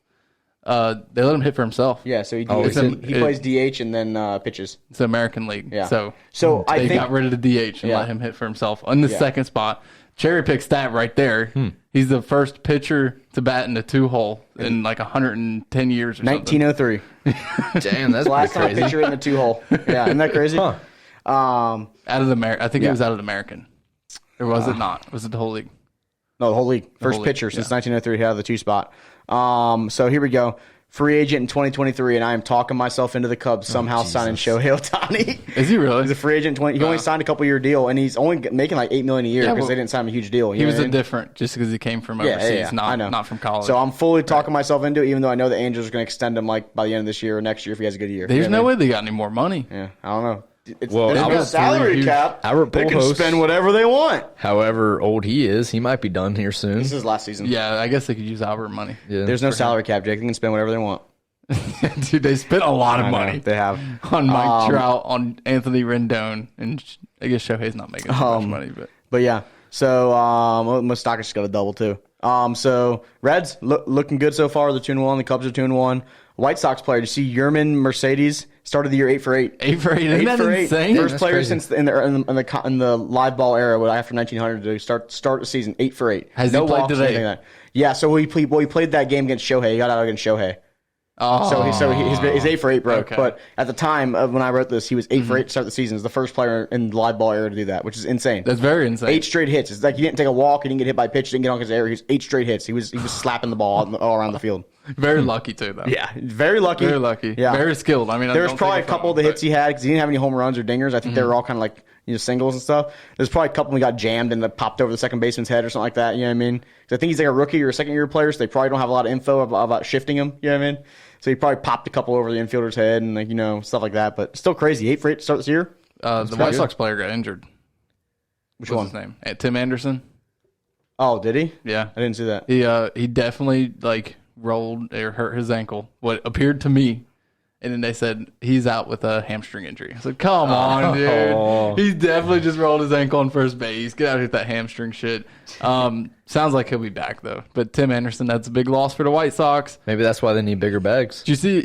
They let him hit for himself. Yeah, so he plays DH and then pitches. It's the American League. Yeah. So I they think got rid of the DH and let him hit for himself on the second spot. Cherry pick stat right there. He's the first pitcher to bat in the 2-hole in like 110 years or 1903. Damn, that's last pretty time crazy. a pitcher in the 2-hole. Yeah, isn't that crazy? Huh. Out of the I think it was out of the American. Or was it not? Was it the whole league? No, the whole league. First pitcher since 1903 out of the 2 spot. So here we go. Free agent in 2023, and I am talking myself into the Cubs somehow signing Shohei Ohtani. Is he really? He's a free agent. He only signed a couple-year deal, and he's only making like $8 million a year because they didn't sign him a huge deal. He was different just because he came from overseas, not from college. So I'm fully talking myself into it, even though I know the Angels are going to extend him like by the end of this year or next year if he has a good year. There's no way they got any more money. Yeah, I don't know. There's Well, no salary cap. They can spend whatever they want. However old he is, he might be done here soon. This is last season. Yeah, I guess they could use Albert money. Yeah. There's no salary cap, Jake. They can spend whatever they want. Dude, they spent a lot of money. They have on Mike Trout, on Anthony Rendon, and I guess Shohei's not making as much money, but yeah. So Mustakas got a double too. So Reds looking good so far. They're 2-1. The Cubs are 2-1. White Sox player. Did you see Yerman Mercedes started the year 8 for 8? 8 for 8. Isn't that insane? First player since in the live ball era, after 1900 to start the season 8 for 8. Has he played today? Like yeah. So he played that game against Shohei. He got out against Shohei. Oh. So his 8 for 8 broke. Okay. But at the time of when I wrote this, he was 8 for 8 to start the season. He's the first player in the live ball era to do that, which is insane. That's very insane. 8 straight hits. It's like he didn't take a walk. He didn't get hit by a pitch. Didn't get on his air. He was 8 straight hits. He was slapping the ball all around the field. Very lucky too, though. Yeah, very lucky. Very lucky. Yeah, very skilled. I mean, there was probably a couple of the hits he had because he didn't have any home runs or dingers. I think they were all kind of like singles and stuff. There's probably a couple that got jammed and that popped over the second baseman's head or something like that. You know what I mean? Because I think he's like a rookie or a second year player, so they probably don't have a lot of info about shifting him. You know what I mean? So he probably popped a couple over the infielder's head and stuff like that. But still crazy. 8 for 8 to start this year. The White Sox player got injured. Which one? His name? Tim Anderson. Oh, did he? Yeah, I didn't see that. He definitely rolled or hurt his ankle. What appeared to me, and then they said he's out with a hamstring injury. I said, "Come on, dude! He definitely just rolled his ankle on first base. Get out of here with that hamstring shit." Sounds like he'll be back though. But Tim Anderson, that's a big loss for the White Sox. Maybe that's why they need bigger bags. Did you see? You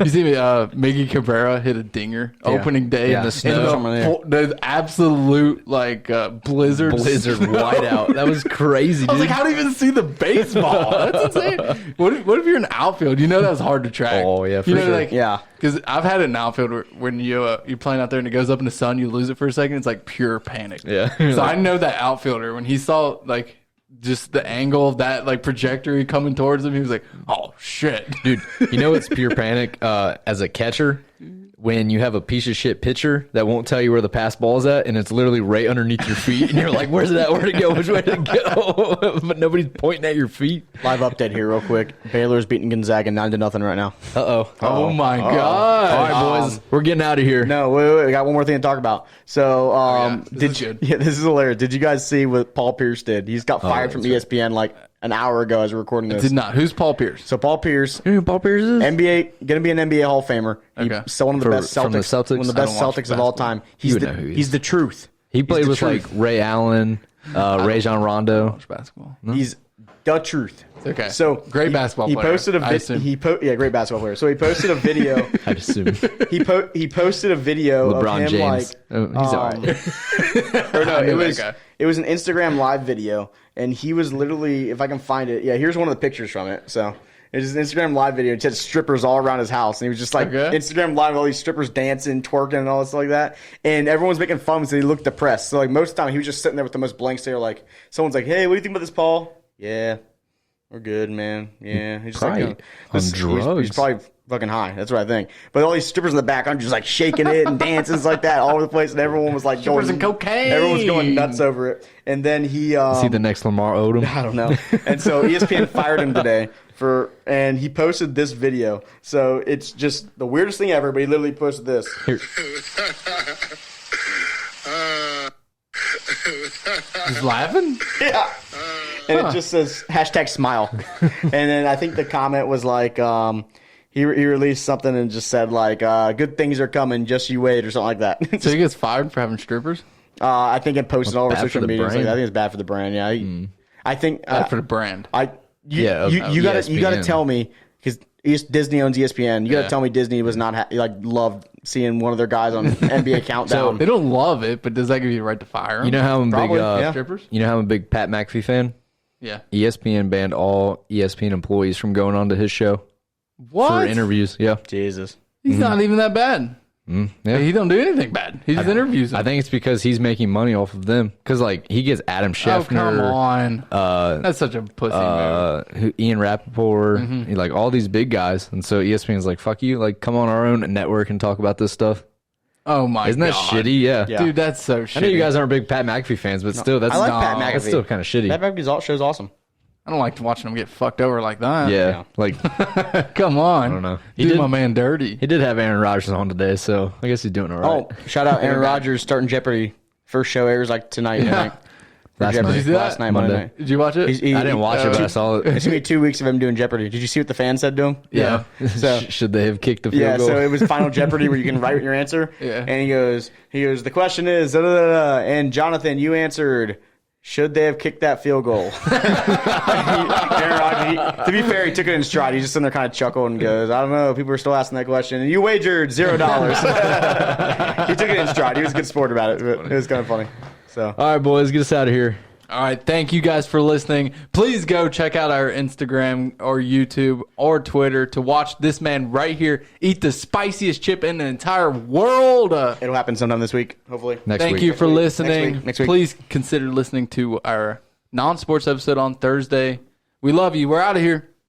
see Miggy Cabrera hit a dinger opening day in the snow. The absolute blizzard whiteout. That was crazy. I was dude. like, how do you even see the baseball? That's insane. What if you're in outfield? You know that's hard to track. Oh yeah, for sure. Yeah. Because I've had it in outfield when you're playing out there and it goes up in the sun, you lose it for a second. It's like pure panic. Yeah. So I know that outfielder when he saw just the angle of that like trajectory coming towards him, he was like, "Oh shit, Dude, you know it's pure panic as a catcher when you have a piece of shit pitcher that won't tell you where the pass ball is at, and it's literally right underneath your feet, and you're like, "Where's that? Where'd it go? Which way did it go?" But nobody's pointing at your feet. Live update here, real quick. Baylor's beating Gonzaga 9-0 right now. oh my god!" All right, boys, we're getting out of here. No, wait. We got one more thing to talk about. So, this is good. Yeah, this is hilarious. Did you guys see what Paul Pierce did? He's got fired from ESPN like an hour ago as we're recording this. Did not. Who's Paul Pierce? So Paul Pierce, You know who Paul Pierce is? NBA, gonna be an NBA Hall of Famer. Okay. He's still one of the best from the Celtics. Celtics? One of the best I don't watch Celtics of all time. He's would the, know who he he's is. the truth. He played the with truth. like Ray Allen, Rajon Rondo. Watch basketball. He's the truth. Okay. So Great basketball he player, posted a I assume. yeah, great basketball player. So he posted a video. I'd assume. he posted a video LeBron of him James. He's all right. or no, I knew it that was guy. it was an Instagram live video, and he was literally, if I can find it, yeah, here's one of the pictures from it. So it's an Instagram live video. It had strippers all around his house, and he was just like Instagram live, all these strippers dancing, twerking, and all this like that. And everyone's making fun of him, so he looked depressed. So like most of the time, he was just sitting there with the most blank stare. Like someone's like, "Hey, what do you think about this, Paul?" "Yeah, we're good, man. Yeah." He's just Probably like, on drugs. He's probably fucking high. That's what I think. But all these strippers in the background just like shaking it and dancing like that all over the place, and everyone was like Strippers going and cocaine. Everyone was going nuts over it. And then he Is he the next Lamar Odom? I don't know. And so ESPN fired him today and he posted this video. So it's just the weirdest thing ever, but he literally posted this. Here. He's laughing. Yeah. And it just says #smile. And then I think the comment was like, he released something and just said like, "Good things are coming, just you wait," or something like that. So he gets fired for having strippers. I think it posted all over bad for social the media. Like, brand? I think it's bad for the brand. Yeah. I think Bad for the brand. You Yeah, gotta ESPN. tell me, because Disney owns ESPN. You gotta Yeah. tell me Disney was not loved seeing one of their guys on NBA Countdown. They don't love it, but does that give you the right to fire him? You know how I'm Probably, big. yeah. Strippers? You know how I'm a big Pat McAfee fan. Yeah. ESPN banned all ESPN employees from going on to his show What? for interviews. Yeah, Jesus. He's not even that bad. yeah. He don't do anything bad. He just interviews them. I think it's because he's making money off of them. Because like he gets Adam Oh, Schefter, come on. That's such a pussy move. Ian Rappaport, like all these big guys, and so ESPN's like, "Fuck you!" Like, come on our own network and talk about this stuff. Oh my god. Isn't that shitty? Yeah. Yeah. Dude, that's so shitty. I know you guys aren't big Pat McAfee fans, but still, that's I like Pat that's McAfee. still kind of shitty. Pat McAfee's show's awesome. I don't like watching him get fucked over like that. Yeah, like Come on. I don't know. He did my man dirty. he did have Aaron Rodgers on today, so I guess he's doing all right. Oh, shout out Aaron Rodgers starting Jeopardy. First show airs like tonight, I think. Last Jeopardy. night. Did you see that? Last night, Monday night. Did you watch it? I didn't watch it, but I saw it. It's gonna be 2 weeks of him doing Jeopardy. Did you see what the fans said to him? Yeah. So Should they have kicked the field yeah, goal? so it was Final Jeopardy where you can write your answer. Yeah. And he goes, the question is, da, da, da, da. And Jonathan, you answered, should they have kicked that field goal? Aaron Rodgers, to be fair, he took it in stride. He's just sitting there kind of chuckled and goes, I don't know. People are still asking that question. And you wagered $0. He took it in stride. He was a good sport about it. But it was kind of funny. So All right, boys, get us out of here. All right. Thank you guys for listening. Please go check out our Instagram or YouTube or Twitter to watch this man right here eat the spiciest chip in the entire world. it'll happen sometime this week, hopefully. Next Thank week. you for listening. Next week. Please consider listening to our non-sports episode on Thursday. We love you. We're out of here.